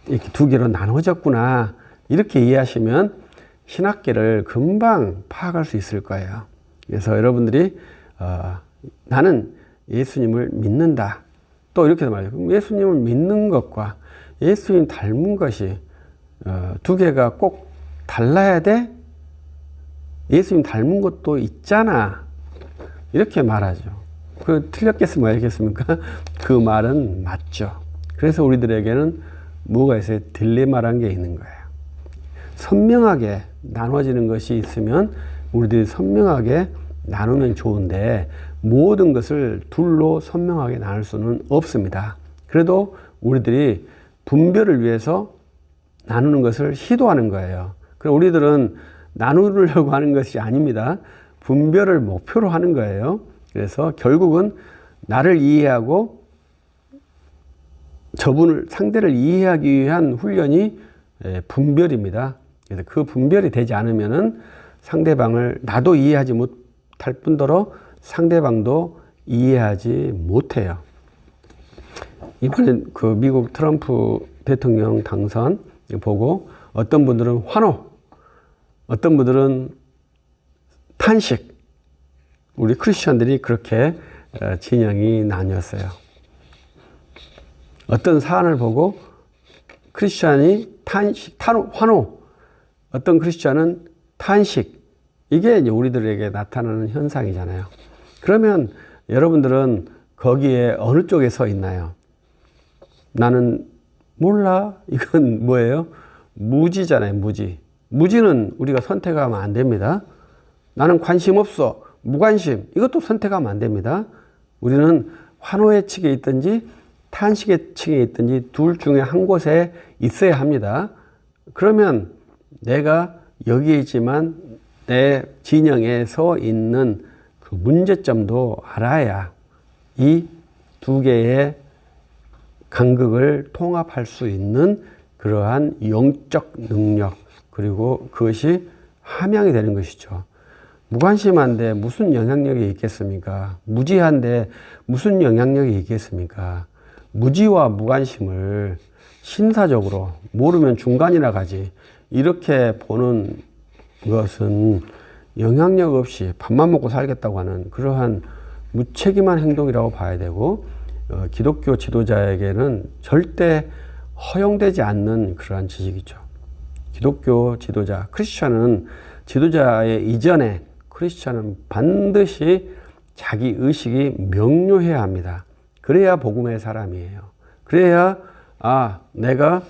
이렇게 두 개로 나눠졌구나 이렇게 이해하시면 신학계를 금방 파악할 수 있을 거예요. 그래서 여러분들이 나는 예수님을 믿는다. 또 이렇게 말해요. 예수님을 믿는 것과 예수님 닮은 것이 두 개가 꼭 달라야 돼? 예수님 닮은 것도 있잖아. 이렇게 말하죠. 그 틀렸겠으면 알겠습니까? 그 말은 맞죠. 그래서 우리들에게는 뭐가 있어요? 딜레마라는 게 있는 거예요. 선명하게 나눠지는 것이 있으면 우리들이 선명하게 나누면 좋은데 모든 것을 둘로 선명하게 나눌 수는 없습니다. 그래도 우리들이 분별을 위해서 나누는 것을 시도하는 거예요. 그럼 우리들은 나누려고 하는 것이 아닙니다. 분별을 목표로 하는 거예요. 그래서 결국은 나를 이해하고 상대를 이해하기 위한 훈련이 분별입니다. 그래서 그 분별이 되지 않으면은 상대방을 나도 이해하지 못할 뿐더러 상대방도 이해하지 못해요. 이번에 그 미국 트럼프 대통령 당선 보고 어떤 분들은 환호, 어떤 분들은 탄식, 우리 크리스천들이 그렇게 진영이 나뉘었어요. 어떤 사안을 보고 크리스천이 환호, 어떤 크리스천은 탄식, 이게 이제 우리들에게 나타나는 현상이잖아요. 그러면 여러분들은 거기에 어느 쪽에 서 있나요? 나는 몰라. 이건 뭐예요? 무지잖아요, 무지. 무지는 우리가 선택하면 안 됩니다. 나는 관심 없어. 무관심. 이것도 선택하면 안 됩니다. 우리는 환호의 측에 있든지 탄식의 층에 있든지 둘 중에 한 곳에 있어야 합니다. 그러면 내가 여기에 있지만 내 진영에 서 있는 그 문제점도 알아야 이 두 개의 간극을 통합할 수 있는 그러한 영적 능력, 그리고 그것이 함양이 되는 것이죠. 무관심한데 무슨 영향력이 있겠습니까? 무지한데 무슨 영향력이 있겠습니까? 무지와 무관심을 신사적으로 모르면 중간이나 가지 이렇게 보는 것은 영향력 없이 밥만 먹고 살겠다고 하는 그러한 무책임한 행동이라고 봐야 되고, 기독교 지도자에게는 절대 허용되지 않는 그러한 지식이죠. 기독교 지도자, 크리스천은 지도자의 이전에 크리스천은 반드시 자기 의식이 명료해야 합니다. 그래야 복음의 사람이에요. 그래야 내가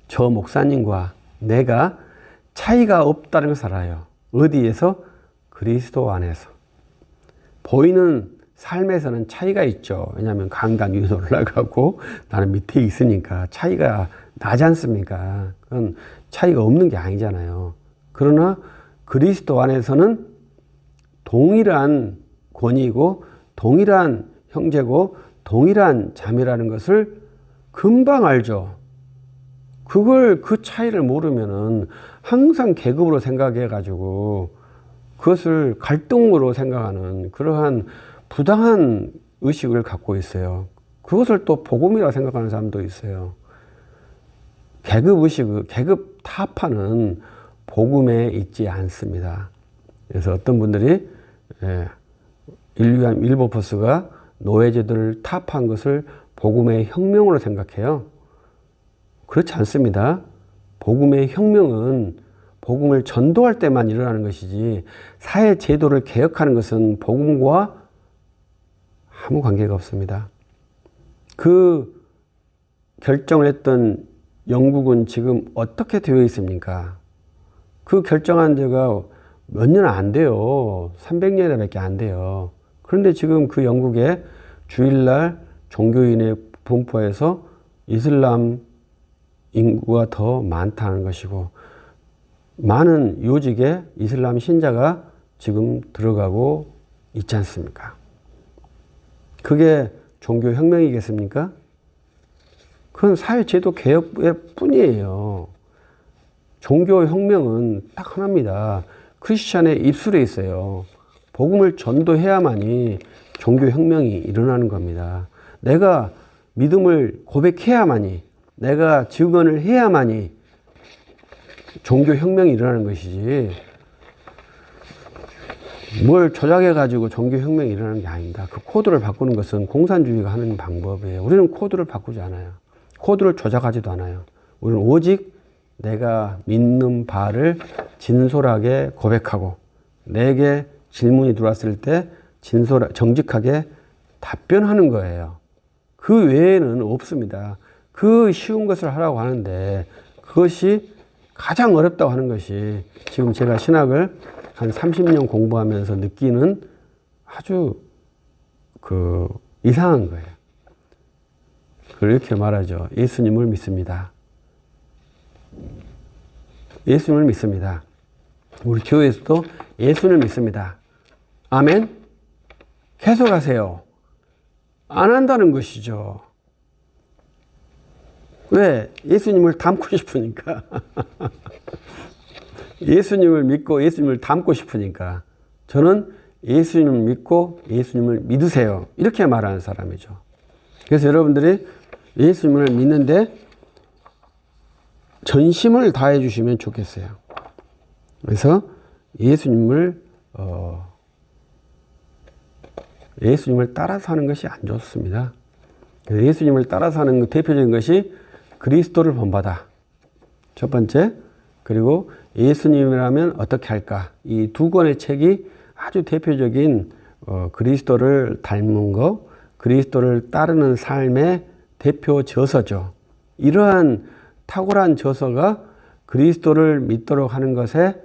저 목사님과 내가 차이가 없다는 것을 알아요. 어디에서? 그리스도 안에서. 보이는 삶에서는 차이가 있죠. 왜냐하면 강단 위에 올라가고 나는 밑에 있으니까 차이가 나지 않습니까? 그건 차이가 없는 게 아니잖아요. 그러나 그리스도 안에서는 동일한 권위이고 동일한 형제고 동일한 자매라는 것을 금방 알죠. 그 차이를 모르면은 항상 계급으로 생각해가지고 그것을 갈등으로 생각하는 그러한 부당한 의식을 갖고 있어요. 그것을 또 복음이라 생각하는 사람도 있어요. 계급 의식, 계급 타파는 복음에 있지 않습니다. 그래서 어떤 분들이 인류한 윌버포스가 노예제도를 타파한 것을 복음의 혁명으로 생각해요. 그렇지 않습니다. 복음의 혁명은 복음을 전도할 때만 일어나는 것이지 사회 제도를 개혁하는 것은 복음과 아무 관계가 없습니다. 그 결정을 했던 영국은 지금 어떻게 되어 있습니까? 그 결정한 지가 몇 년 안 돼요. 300년이나 밖에 안 돼요. 그런데 지금 그 영국에 주일날 종교인의 분포에서 이슬람 인구가 더 많다는 것이고 많은 요직에 이슬람 신자가 지금 들어가고 있지 않습니까? 그게 종교혁명이겠습니까? 그건 사회제도 개혁의 뿐이에요. 종교혁명은 딱 하나입니다. 크리스찬의 입술에 있어요. 복음을 전도해야만이 종교혁명이 일어나는 겁니다. 내가 믿음을 고백해야만이, 내가 증언을 해야만이 종교혁명이 일어나는 것이지, 뭘 조작해가지고 종교혁명이 일어나는 게 아닙니다. 그 코드를 바꾸는 것은 공산주의가 하는 방법이에요. 우리는 코드를 바꾸지 않아요. 코드를 조작하지도 않아요. 우리는 오직 내가 믿는 바를 진솔하게 고백하고 내게 질문이 들어왔을 때 정직하게 답변하는 거예요. 그 외에는 없습니다. 그 쉬운 것을 하라고 하는데 그것이 가장 어렵다고 하는 것이 지금 제가 신학을 한 30년 공부하면서 느끼는 아주 이상한 거예요. 그렇게 말하죠. 예수님을 믿습니다. 예수님을 믿습니다. 우리 교회에서도 예수님을 믿습니다. 아멘? 계속하세요. 안 한다는 것이죠. 왜? 예수님을 닮고 싶으니까. 예수님을 믿고 예수님을 닮고 싶으니까. 저는 예수님을 믿고 예수님을 믿으세요. 이렇게 말하는 사람이죠. 그래서 여러분들이 예수님을 믿는데 전심을 다해 주시면 좋겠어요. 그래서 예수님을 따라서 하는 것이 안 좋습니다. 예수님을 따라서 하는 대표적인 것이 그리스도를 본받아. 첫 번째. 그리고 예수님이라면 어떻게 할까. 이 두 권의 책이 아주 대표적인 그리스도를 닮은 것, 그리스도를 따르는 삶의 대표 저서죠. 이러한 탁월한 저서가 그리스도를 믿도록 하는 것에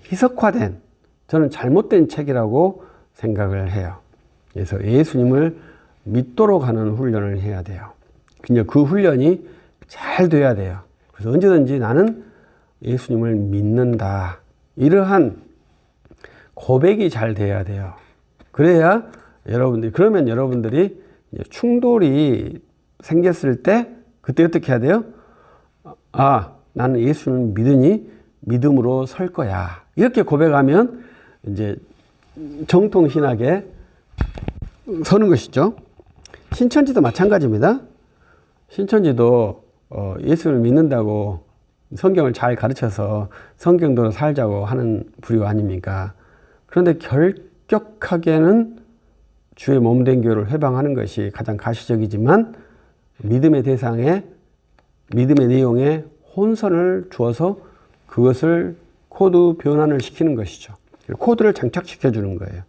희석화된, 저는 잘못된 책이라고 생각을 해요. 그래서 예수님을 믿도록 하는 훈련을 해야 돼요. 그냥 그 훈련이 잘 돼야 돼요. 그래서 언제든지 나는 예수님을 믿는다. 이러한 고백이 잘 돼야 돼요. 그러면 여러분들이 충돌이 생겼을 때 그때 어떻게 해야 돼요? 아, 나는 예수님을 믿으니 믿음으로 설 거야. 이렇게 고백하면 이제 정통 신학에 서는 것이죠. 신천지도 마찬가지입니다. 신천지도 예수를 믿는다고 성경을 잘 가르쳐서 성경대로 살자고 하는 부류 아닙니까? 그런데 결격하게는 주의 몸된 교회를 회방하는 것이 가장 가시적이지만 믿음의 내용에 혼선을 주어서 그것을 코드 변환을 시키는 것이죠. 코드를 장착시켜 주는 거예요.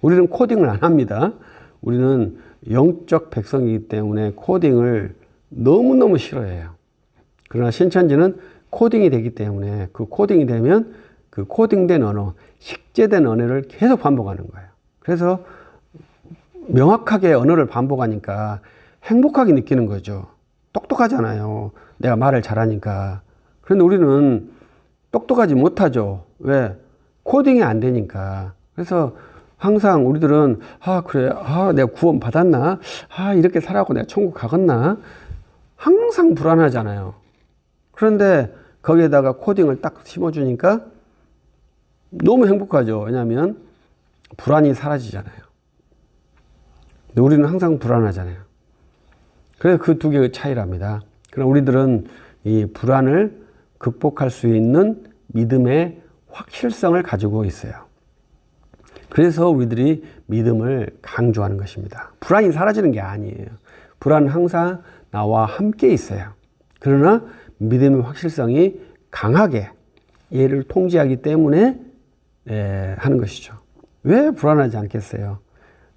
우리는 코딩을 안 합니다. 우리는 영적 백성이기 때문에 코딩을 너무너무 싫어해요. 그러나 신천지는 코딩이 되기 때문에 그 코딩이 되면 그 코딩된 언어, 식재된 언어를 계속 반복하는 거예요. 그래서 명확하게 언어를 반복하니까 행복하게 느끼는 거죠. 똑똑하잖아요. 내가 말을 잘하니까. 그런데 우리는 똑똑하지 못하죠. 왜? 코딩이 안 되니까. 그래서 항상 우리들은 그래, 내가 구원 받았나? 이렇게 살아고 내가 천국 가겠나? 항상 불안하잖아요. 그런데 거기에다가 코딩을 딱 심어주니까 너무 행복하죠. 왜냐하면 불안이 사라지잖아요. 근데 우리는 항상 불안하잖아요. 그래서 그 두 개의 차이랍니다. 그럼 우리들은 이 불안을 극복할 수 있는 믿음의 확실성을 가지고 있어요. 그래서 우리들이 믿음을 강조하는 것입니다. 불안이 사라지는 게 아니에요. 불안은 항상 나와 함께 있어요. 그러나 믿음의 확실성이 강하게 얘를 통제하기 때문에 하는 것이죠. 왜 불안하지 않겠어요?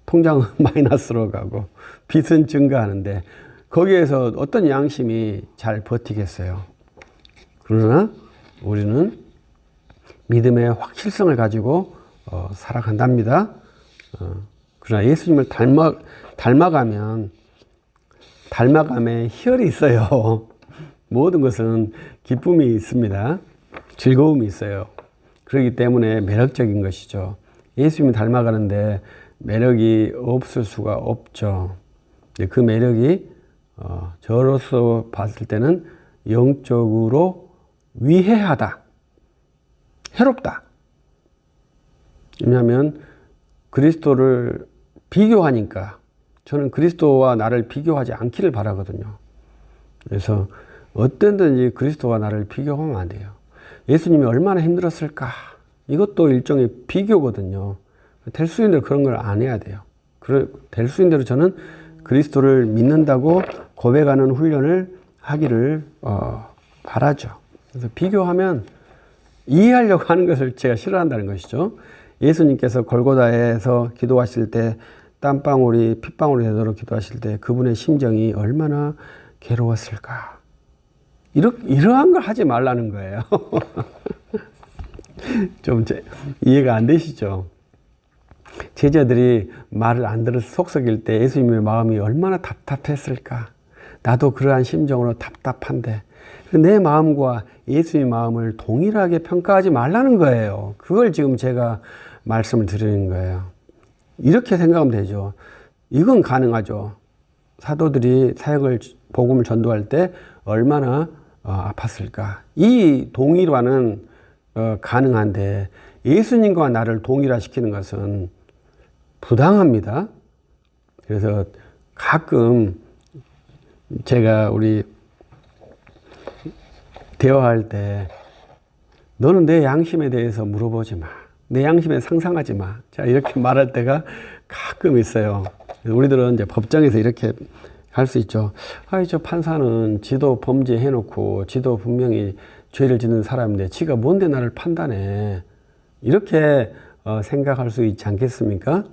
통장은 마이너스로 가고 빚은 증가하는데 거기에서 어떤 양심이 잘 버티겠어요? 그러나 우리는 믿음의 확실성을 가지고 살아간답니다. 그러나 예수님을 닮아가면 닮아감에 희열이 있어요. 모든 것은 기쁨이 있습니다. 즐거움이 있어요. 그렇기 때문에 매력적인 것이죠. 예수님을 닮아가는데 매력이 없을 수가 없죠. 그 매력이 저로서 봤을 때는 영적으로 위해하다, 해롭다. 왜냐하면 그리스도를 비교하니까 저는 그리스도와 나를 비교하지 않기를 바라거든요. 그래서 어떤든지 그리스도와 나를 비교하면 안 돼요. 예수님이 얼마나 힘들었을까? 이것도 일종의 비교거든요. 될 수 있는 대로 그런 걸 안 해야 돼요. 될 수 있는 대로 저는 그리스도를 믿는다고 고백하는 훈련을 하기를 바라죠. 그래서 비교하면 이해하려고 하는 것을 제가 싫어한다는 것이죠. 예수님께서 골고다에서 기도하실 때 땀방울이 핏방울이 되도록 기도하실 때 그분의 심정이 얼마나 괴로웠을까. 이러한 걸 하지 말라는 거예요. 좀 이해가 안 되시죠? 제자들이 말을 안 들어서 속썩일 때 예수님의 마음이 얼마나 답답했을까. 나도 그러한 심정으로 답답한데 내 마음과 예수님의 마음을 동일하게 평가하지 말라는 거예요. 그걸 지금 제가 말씀을 드리는 거예요. 이렇게 생각하면 되죠. 이건 가능하죠. 사도들이 복음을 전도할 때 얼마나 아팠을까. 이 동일화는 가능한데 예수님과 나를 동일화시키는 것은 부당합니다. 그래서 가끔 제가 우리 대화할 때 너는 내 양심에 대해서 물어보지 마. 내 양심에 상상하지 마. 자, 이렇게 말할 때가 가끔 있어요. 우리들은 이제 법정에서 이렇게 할 수 있죠. 저 판사는 지도 범죄해놓고 지도 분명히 죄를 짓는 사람인데 지가 뭔데 나를 판단해. 이렇게 생각할 수 있지 않겠습니까?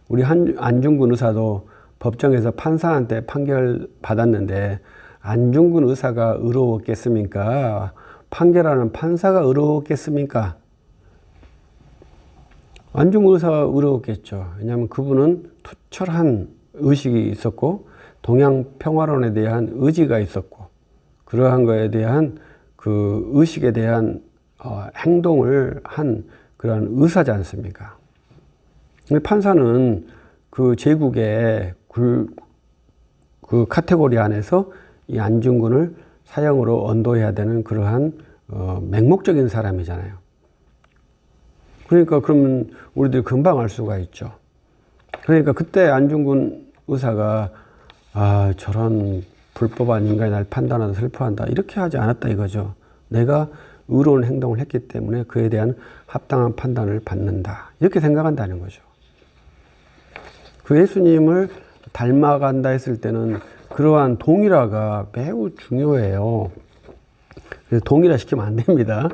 우리 안중근 의사도 법정에서 판사한테 판결 받았는데 안중근 의사가 의로웠겠습니까? 판결하는 판사가 의로웠겠습니까? 안중근 의사가 의로웠겠죠. 왜냐하면 그분은 투철한 의식이 있었고 동양 평화론에 대한 의지가 있었고 그러한 거에 대한 그 의식에 대한 행동을 한 그런 의사지 않습니까? 판사는 그 제국의 그 카테고리 안에서 이 안중근을 사형으로 언도해야 되는 그러한 맹목적인 사람이잖아요. 그러니까 그러면 우리들이 금방 알 수가 있죠. 그러니까 그때 안중근 의사가 저런 불법한 인간이 날 판단하다 슬퍼한다 이렇게 하지 않았다 이거죠. 내가 의로운 행동을 했기 때문에 그에 대한 합당한 판단을 받는다 이렇게 생각한다는 거죠. 그 예수님을 닮아간다 했을 때는 그러한 동일화가 매우 중요해요. 그래서 동일화시키면 안 됩니다.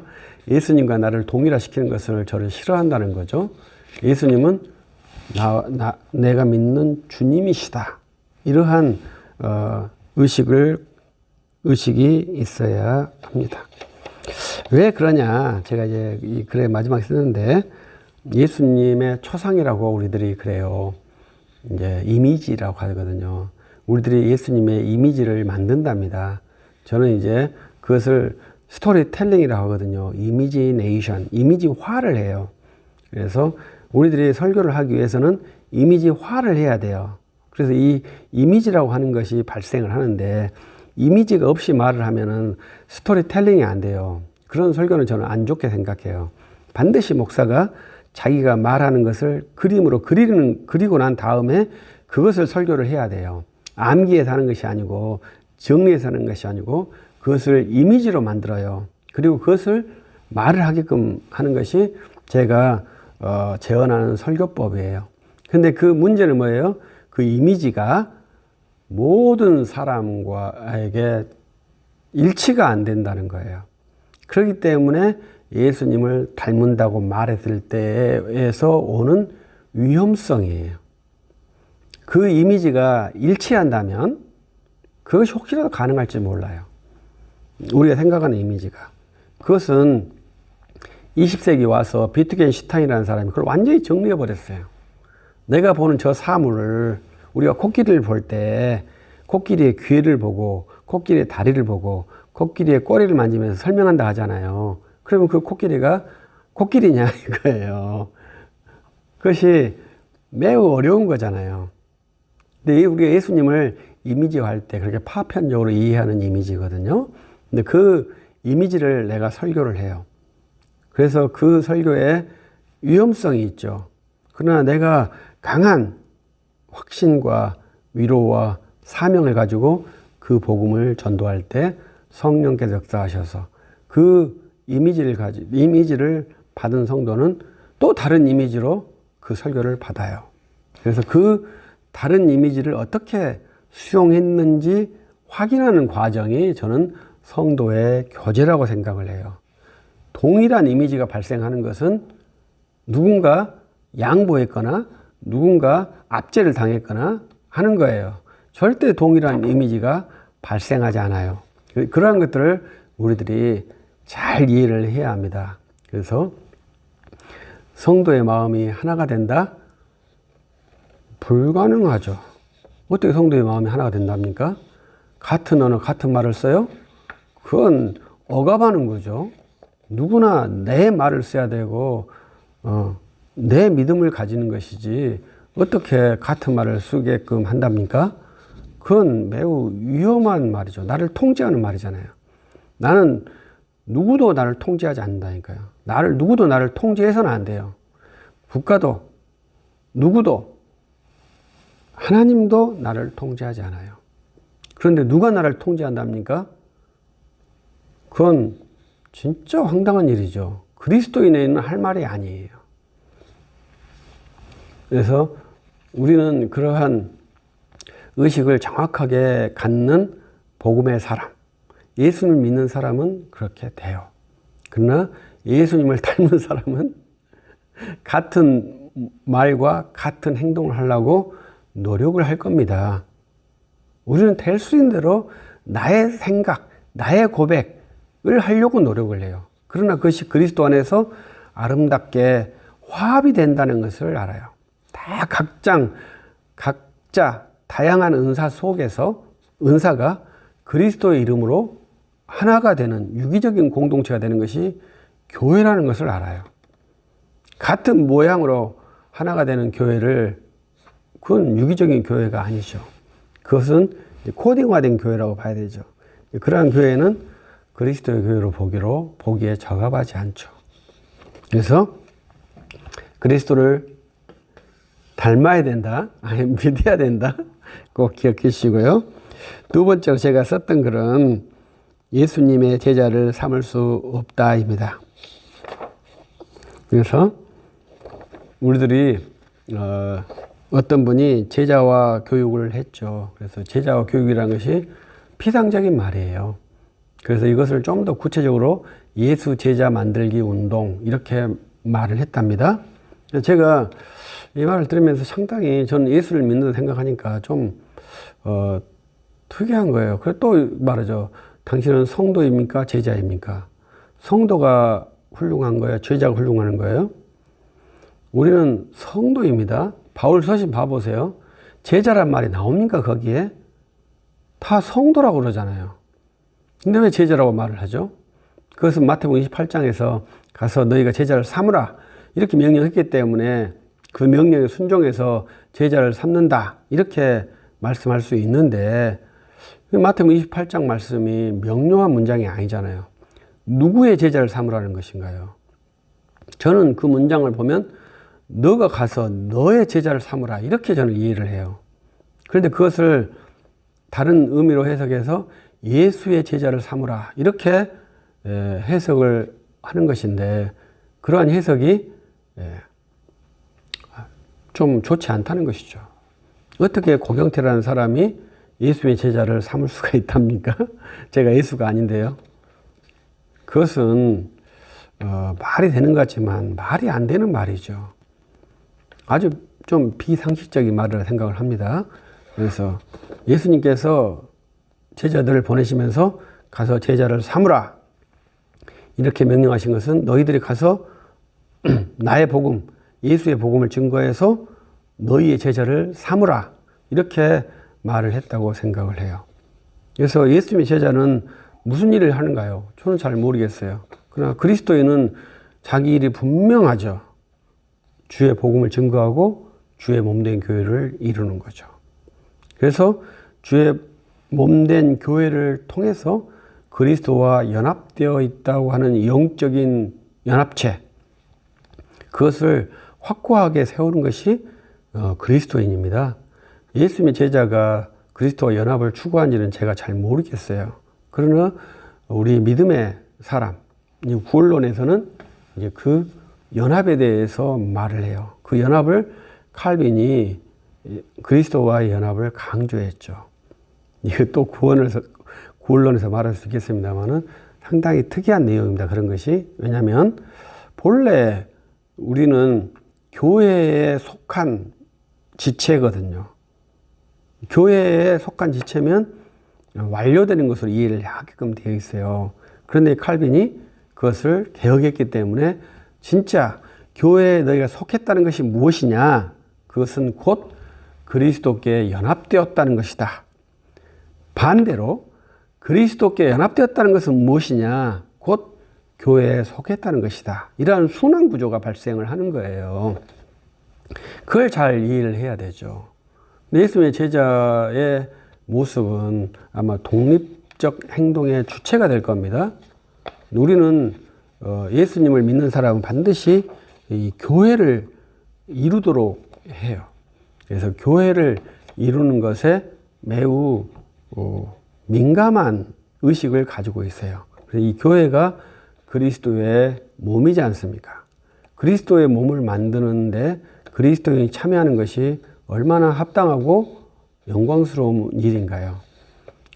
예수님과 나를 동일화시키는 것을 저를 싫어한다는 거죠. 예수님은 내가 믿는 주님이시다. 이러한 의식을 의식이 있어야 합니다. 왜 그러냐? 제가 이제 이 글의 마지막에 쓰는데 예수님의 초상이라고 우리들이 그래요. 이제 이미지라고 하거든요. 우리들이 예수님의 이미지를 만든답니다. 저는 이제 그것을 스토리텔링이라고 하거든요. 이미지네이션, 이미지화를 해요. 그래서 우리들이 설교를 하기 위해서는 이미지화를 해야 돼요. 그래서 이 이미지라고 하는 것이 발생을 하는데 이미지가 없이 말을 하면은 스토리텔링이 안 돼요. 그런 설교는 저는 안 좋게 생각해요. 반드시 목사가 자기가 말하는 것을 그림으로 그리고 난 다음에 그것을 설교를 해야 돼요. 암기해서 하는 것이 아니고 정리해서 하는 것이 아니고 그것을 이미지로 만들어요. 그리고 그것을 말을 하게끔 하는 것이 제가 제언하는 설교법이에요. 근데 그 문제는 뭐예요? 그 이미지가 모든 사람과에게 일치가 안 된다는 거예요. 그렇기 때문에 예수님을 닮는다고 말했을 때에서 오는 위험성이에요. 그 이미지가 일치한다면 그것이 혹시라도 가능할지 몰라요. 우리가 생각하는 이미지가. 그것은 20세기 와서 비트겐슈타인이라는 사람이 그걸 완전히 정리해 버렸어요. 내가 보는 저 사물을 우리가 코끼리를 볼 때 코끼리의 귀를 보고 코끼리의 다리를 보고 코끼리의 꼬리를 만지면서 설명한다 하잖아요. 그러면 그 코끼리가 코끼리냐 이거예요. 그것이 매우 어려운 거잖아요. 근데 우리가 예수님을 이미지화할 때 그렇게 파편적으로 이해하는 이미지거든요. 근데 그 이미지를 내가 설교를 해요. 그래서 그 설교에 위험성이 있죠. 그러나 내가 강한 확신과 위로와 사명을 가지고 그 복음을 전도할 때 성령께서 역사하셔서 그 이미지를 받은 성도는 또 다른 이미지로 그 설교를 받아요. 그래서 그 다른 이미지를 어떻게 수용했는지 확인하는 과정이 저는 성도의 교제라고 생각을 해요. 동일한 이미지가 발생하는 것은 누군가 양보했거나 누군가 압제를 당했거나 하는 거예요. 절대 동일한 이미지가 발생하지 않아요. 그러한 것들을 우리들이 잘 이해를 해야 합니다. 그래서 성도의 마음이 하나가 된다? 불가능하죠. 어떻게 성도의 마음이 하나가 된답니까? 같은 언어, 같은 말을 써요? 그건 억압하는 거죠. 누구나 내 말을 써야 되고 내 믿음을 가지는 것이지 어떻게 같은 말을 쓰게끔 한답니까? 그건 매우 위험한 말이죠. 나를 통제하는 말이잖아요. 나는 누구도 나를 통제하지 않는다니까요. 누구도 나를 통제해서는 안 돼요. 국가도 누구도 하나님도 나를 통제하지 않아요. 그런데 누가 나를 통제한답니까? 그건 진짜 황당한 일이죠. 그리스도인에는 할 말이 아니에요. 그래서 우리는 그러한 의식을 정확하게 갖는 복음의 사람, 예수님을 믿는 사람은 그렇게 돼요. 그러나 예수님을 닮은 사람은 같은 말과 같은 행동을 하려고 노력을 할 겁니다. 우리는 될 수 있는 대로 나의 생각, 나의 고백을 하려고 노력을 해요. 그러나 그것이 그리스도 안에서 아름답게 화합이 된다는 것을 알아요. 다 각자 다양한 은사 속에서 은사가 그리스도의 이름으로 하나가 되는 유기적인 공동체가 되는 것이 교회라는 것을 알아요. 같은 모양으로 하나가 되는 교회를 그건 유기적인 교회가 아니죠. 그것은 코딩화된 교회라고 봐야 되죠. 그러한 교회는 그리스도의 교회로 보기에 적합하지 않죠. 그래서 그리스도를 닮아야 된다, 아니 믿어야 된다, 꼭 기억해 주시고요. 두 번째로 제가 썼던 글은 예수님의 제자를 삼을 수 없다입니다. 그래서 우리들이 어떤 분이 제자와 교육을 했죠. 그래서 제자와 교육이라는 것이 피상적인 말이에요. 그래서 이것을 좀 더 구체적으로 예수 제자 만들기 운동 이렇게 말을 했답니다. 제가 이 말을 들으면서 상당히 저는 예수를 믿는다 생각하니까 좀 특이한 거예요. 그래 또 말하죠. 당신은 성도입니까? 제자입니까? 성도가 훌륭한 거예요? 제자가 훌륭한 거예요? 우리는 성도입니다. 바울 서신 봐보세요. 제자란 말이 나옵니까? 거기에? 다 성도라고 그러잖아요. 근데 왜 제자라고 말을 하죠? 그것은 마태복음 28장에서 가서 너희가 제자를 삼으라 이렇게 명령했기 때문에 그 명령에 순종해서 제자를 삼는다 이렇게 말씀할 수 있는데 마태복음 28장 말씀이 명료한 문장이 아니잖아요. 누구의 제자를 삼으라는 것인가요? 저는 그 문장을 보면 너가 가서 너의 제자를 삼으라 이렇게 저는 이해를 해요. 그런데 그것을 다른 의미로 해석해서 예수의 제자를 삼으라 이렇게 해석을 하는 것인데 그러한 해석이 좀 좋지 않다는 것이죠. 어떻게 고경태라는 사람이 예수의 제자를 삼을 수가 있답니까? 제가 예수가 아닌데요. 그것은 말이 되는 것 같지만 말이 안 되는 말이죠. 아주 좀 비상식적인 말이라 생각을 합니다. 그래서 예수님께서 제자들을 보내시면서 가서 제자를 삼으라 이렇게 명령하신 것은 너희들이 가서 나의 복음, 예수의 복음을 증거해서 너희의 제자를 삼으라 이렇게 말을 했다고 생각을 해요. 그래서 예수님의 제자는 무슨 일을 하는가요? 저는 잘 모르겠어요. 그러나 그리스도인은 자기 일이 분명하죠. 주의 복음을 증거하고 주의 몸된 교회를 이루는 거죠. 그래서 주의 몸된 교회를 통해서 그리스도와 연합되어 있다고 하는 영적인 연합체, 그것을 확고하게 세우는 것이 그리스도인입니다. 예수님의 제자가 그리스도와 연합을 추구한지는 제가 잘 모르겠어요. 그러나 우리 믿음의 사람, 구원론에서는 이제 그 연합에 대해서 말을 해요. 그 연합을 칼빈이 그리스도와의 연합을 강조했죠. 이거 또 구원론에서 말할 수 있겠습니다만은 상당히 특이한 내용입니다. 그런 것이. 왜냐하면 본래 우리는 교회에 속한 지체거든요. 교회에 속한 지체면 완료되는 것으로 이해를 하게끔 되어 있어요. 그런데 칼빈이 그것을 개혁했기 때문에 진짜 교회에 너희가 속했다는 것이 무엇이냐? 그것은 곧 그리스도께 연합되었다는 것이다. 반대로 그리스도께 연합되었다는 것은 무엇이냐? 곧 교회에 속했다는 것이다. 이러한 순환 구조가 발생을 하는 거예요. 그걸 잘 이해를 해야 되죠. 예수님의 제자의 모습은 아마 독립적 행동의 주체가 될 겁니다. 우리는 예수님을 믿는 사람은 반드시 이 교회를 이루도록 해요. 그래서 교회를 이루는 것에 매우 민감한 의식을 가지고 있어요. 그래서 이 교회가 그리스도의 몸이지 않습니까? 그리스도의 몸을 만드는데 그리스도인이 참여하는 것이 얼마나 합당하고 영광스러운 일인가요?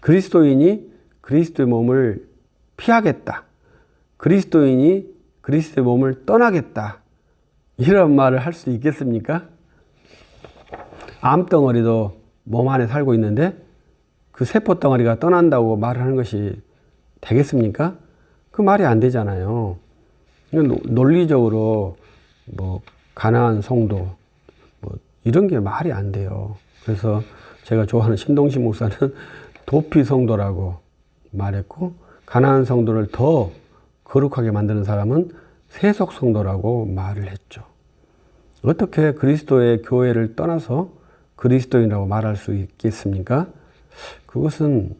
그리스도인이 그리스도의 몸을 피하겠다. 그리스도인이 그리스도의 몸을 떠나겠다. 이런 말을 할 수 있겠습니까? 암덩어리도 몸 안에 살고 있는데 그 세포덩어리가 떠난다고 말하는 것이 되겠습니까? 그 말이 안 되잖아요. 논리적으로 뭐 가나안 성도 이런 게 말이 안 돼요. 그래서 제가 좋아하는 신동식 목사는 도피 성도라고 말했고 가나안 성도를 더 거룩하게 만드는 사람은 세속 성도라고 말을 했죠. 어떻게 그리스도의 교회를 떠나서 그리스도인이라고 말할 수 있겠습니까? 그것은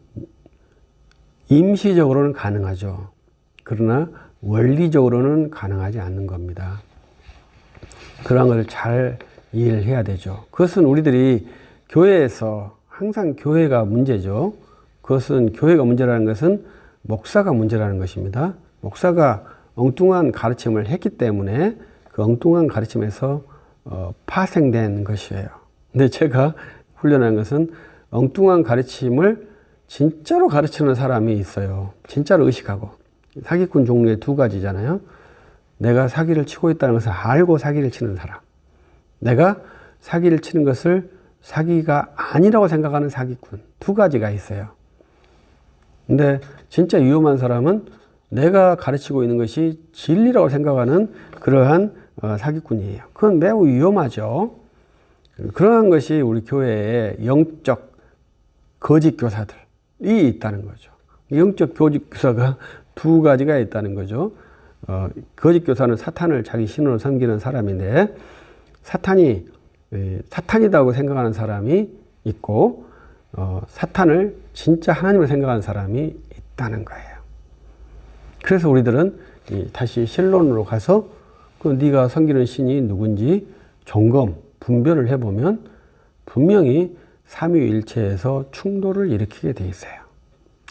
임시적으로는 가능하죠. 그러나 원리적으로는 가능하지 않는 겁니다. 그런 걸 잘 이해를 해야 되죠. 그것은 우리들이 교회에서 항상 교회가 문제죠. 그것은 교회가 문제라는 것은 목사가 문제라는 것입니다. 목사가 엉뚱한 가르침을 했기 때문에 그 엉뚱한 가르침에서 파생된 것이에요. 근데 제가 훈련한 것은 엉뚱한 가르침을 진짜로 가르치는 사람이 있어요. 진짜로 의식하고. 사기꾼 종류의 두 가지잖아요. 내가 사기를 치고 있다는 것을 알고 사기를 치는 사람. 내가 사기를 치는 것을 사기가 아니라고 생각하는 사기꾼. 두 가지가 있어요. 근데 진짜 위험한 사람은 내가 가르치고 있는 것이 진리라고 생각하는 그러한 사기꾼이에요. 그건 매우 위험하죠. 그러한 것이 우리 교회에 영적 거짓 교사들이 있다는 거죠. 영적 거짓 교사가 두 가지가 있다는 거죠. 거짓 교사는 사탄을 자기 신으로 섬기는 사람인데 사탄이다고 생각하는 사람이 있고 사탄을 진짜 하나님으로 생각하는 사람이 있다는 거예요. 그래서 우리들은 다시 실론으로 가서 네가 섬기는 신이 누군지 점검, 분별을 해보면 분명히 삼위일체에서 충돌을 일으키게 돼 있어요.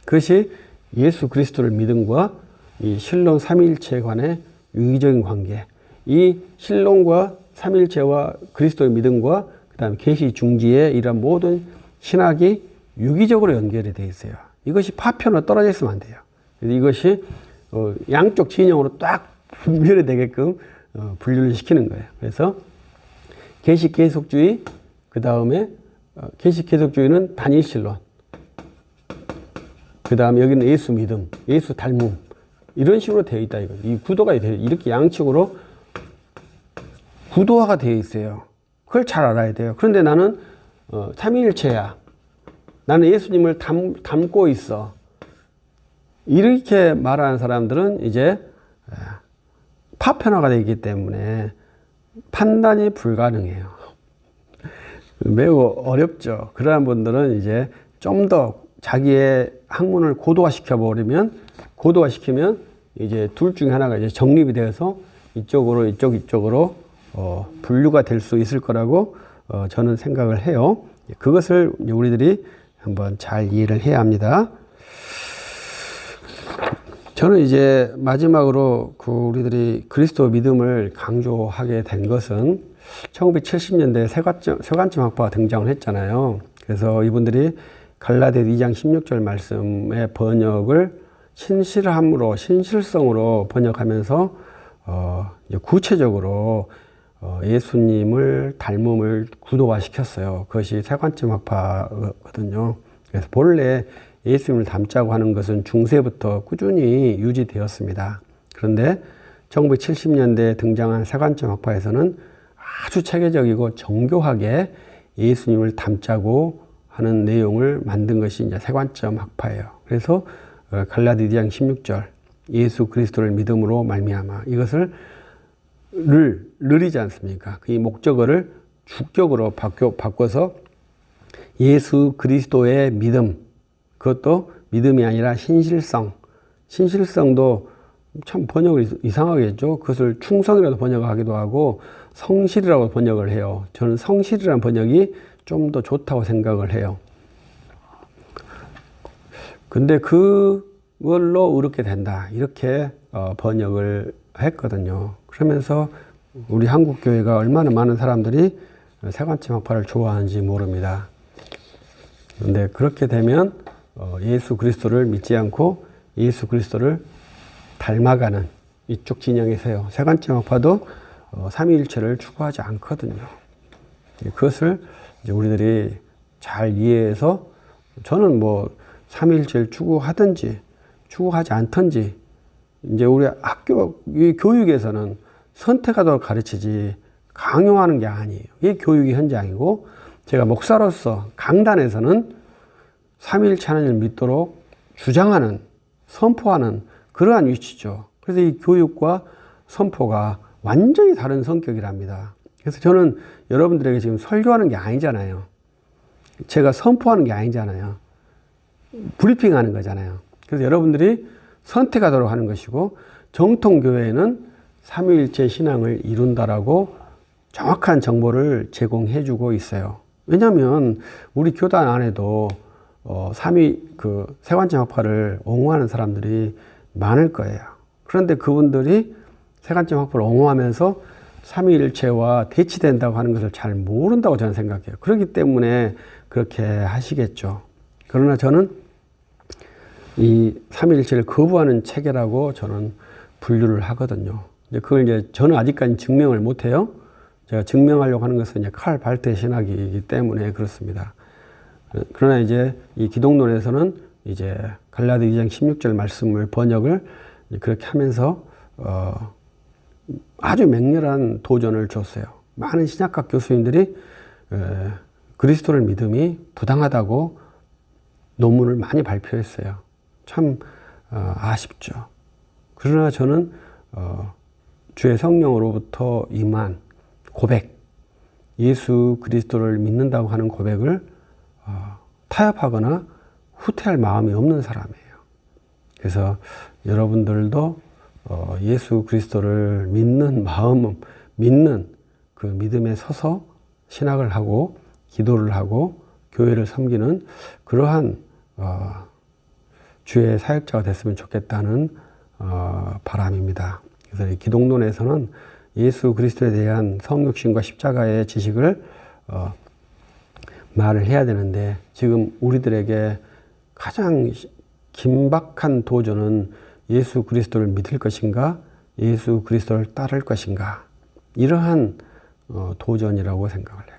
그것이 예수 그리스도를 믿음과 이 실론 삼위일체 간의 유기적인 관계, 이 실론과 삼위일체와 그리스도의 믿음과 그 다음에 계시 중지에 이런 모든 신학이 유기적으로 연결이 돼 있어요. 이것이 파편으로 떨어져 있으면 안 돼요. 이것이 양쪽 진영으로 딱 분별이 되게끔 분류를 시키는 거예요. 그래서 계시 계속주의, 그 다음에 계시 계속주의는 단일 신론, 그 다음에 여기는 예수 믿음, 예수 닮음, 이런 식으로 되어 있다 이거. 이 구도가 되어 이렇게 양측으로 구도화가 되어 있어요. 그걸 잘 알아야 돼요. 그런데 나는 삼위일체야. 나는 예수님을 닮고 있어. 이렇게 말하는 사람들은 이제 파편화가 되기 때문에 판단이 불가능해요. 매우 어렵죠. 그러한 분들은 이제 좀 더 자기의 학문을 고도화시키면 이제 둘 중에 하나가 이제 정립이 되어서 이쪽으로 분류가 될 수 있을 거라고 저는 생각을 해요. 그것을 우리들이 한번 잘 이해를 해야 합니다. 저는 이제 마지막으로 우리들이 그리스도 믿음을 강조하게 된 것은 1970년대에 세관점 학파가 등장을 했잖아요. 그래서 이분들이 갈라디아 2장 16절 말씀의 번역을 신실함으로, 신실성으로 번역하면서 이제 구체적으로 예수님을 닮음을 구도화시켰어요. 그것이 세관점 학파거든요. 그래서 본래 예수님을 닮자고 하는 것은 중세부터 꾸준히 유지되었습니다. 그런데 1970년대에 등장한 세관점 학파에서는 아주 체계적이고 정교하게 예수님을 닮자고 하는 내용을 만든 것이 이제 세관점 학파예요. 그래서 갈라디아 2장 16절 예수 그리스도를 믿음으로 말미암아 이것을 르이지 않습니까? 이 목적어를 주격으로 바꿔서 예수 그리스도의 믿음, 그것도 믿음이 아니라 신실성도 참 번역을 이상하게 했죠. 그것을 충성이라도 번역하기도 하고 성실이라고 번역을 해요. 저는 성실이라는 번역이 좀 더 좋다고 생각을 해요. 근데 그걸로 의롭게 된다. 이렇게 번역을 했거든요. 그러면서 우리 한국교회가 얼마나 많은 사람들이 세관점 학파를 좋아하는지 모릅니다. 그런데 그렇게 되면 예수 그리스도를 믿지 않고 예수 그리스도를 닮아가는 이쪽 진영에서요. 세관점 학파도 삼위일체를 추구하지 않거든요. 그것을 이제 우리들이 잘 이해해서 저는 뭐 삼위일체를 추구하든지 추구하지 않든지 이제 우리 학교 이 교육에서는 선택하도록 가르치지 강요하는 게 아니에요. 이게 교육의 현장이고 제가 목사로서 강단에서는 삼위일체 하나님을 믿도록 주장하는 선포하는 그러한 위치죠. 그래서 이 교육과 선포가 완전히 다른 성격이랍니다. 그래서 저는 여러분들에게 지금 설교하는 게 아니잖아요. 제가 선포하는 게 아니잖아요. 브리핑하는 거잖아요. 그래서 여러분들이 선택하도록 하는 것이고 정통교회는 삼위일체 신앙을 이룬다라고 정확한 정보를 제공해주고 있어요. 왜냐하면 우리 교단 안에도 세관점 학파를 옹호하는 사람들이 많을 거예요. 그런데 그분들이 세관점 학파를 옹호하면서 삼위일체와 대치된다고 하는 것을 잘 모른다고 저는 생각해요. 그렇기 때문에 그렇게 하시겠죠. 그러나 저는 이 삼위일체를 거부하는 체계라고 저는 분류를 하거든요. 그걸 이제 저는 아직까지 증명을 못해요. 제가 증명하려고 하는 것은 이제 칼 발트 신학이기 때문에 그렇습니다. 그러나 이제 이 기독론에서는 이제 갈라디 2장 16절 말씀을 번역을 그렇게 하면서 아주 맹렬한 도전을 줬어요. 많은 신약학 교수님들이 그리스도를 믿음이 부당하다고 논문을 많이 발표했어요. 참 아쉽죠. 그러나 저는 주의 성령으로부터 임한 고백, 예수 그리스도를 믿는다고 하는 고백을 타협하거나 후퇴할 마음이 없는 사람이에요. 그래서 여러분들도 예수 그리스도를 믿는 마음, 믿는 그 믿음에 서서 신학을 하고 기도를 하고 교회를 섬기는 그러한 주의 사역자가 됐으면 좋겠다는 바람입니다. 그래서 이 기독론에서는 예수 그리스도에 대한 성육신과 십자가의 지식을 말을 해야 되는데 지금 우리들에게 가장 긴박한 도전은 예수 그리스도를 믿을 것인가, 예수 그리스도를 따를 것인가, 이러한 도전이라고 생각을 해요.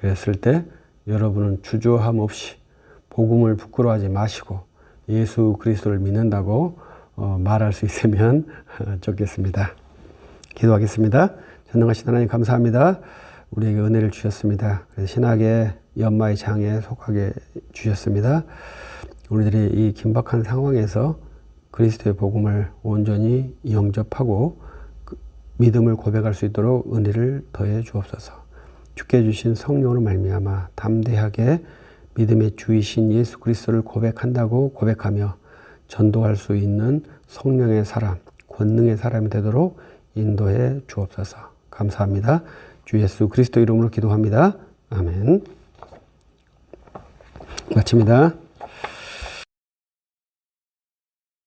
그랬을 때 여러분은 주저함 없이 복음을 부끄러워하지 마시고 예수 그리스도를 믿는다고 말할 수 있으면 좋겠습니다. 기도하겠습니다. 전능하신 하나님 감사합니다. 우리에게 은혜를 주셨습니다. 신학의 연마의 장에 속하게 주셨습니다. 우리들이 이 긴박한 상황에서 그리스도의 복음을 온전히 영접하고 믿음을 고백할 수 있도록 은혜를 더해 주옵소서. 주께 주신 성령으로 말미암아 담대하게 믿음의 주이신 예수 그리스도를 고백한다고 고백하며 전도할 수 있는 성령의 사람, 권능의 사람이 되도록 인도해 주옵소서. 감사합니다. 주 예수 그리스도 이름으로 기도합니다. 아멘. 마칩니다.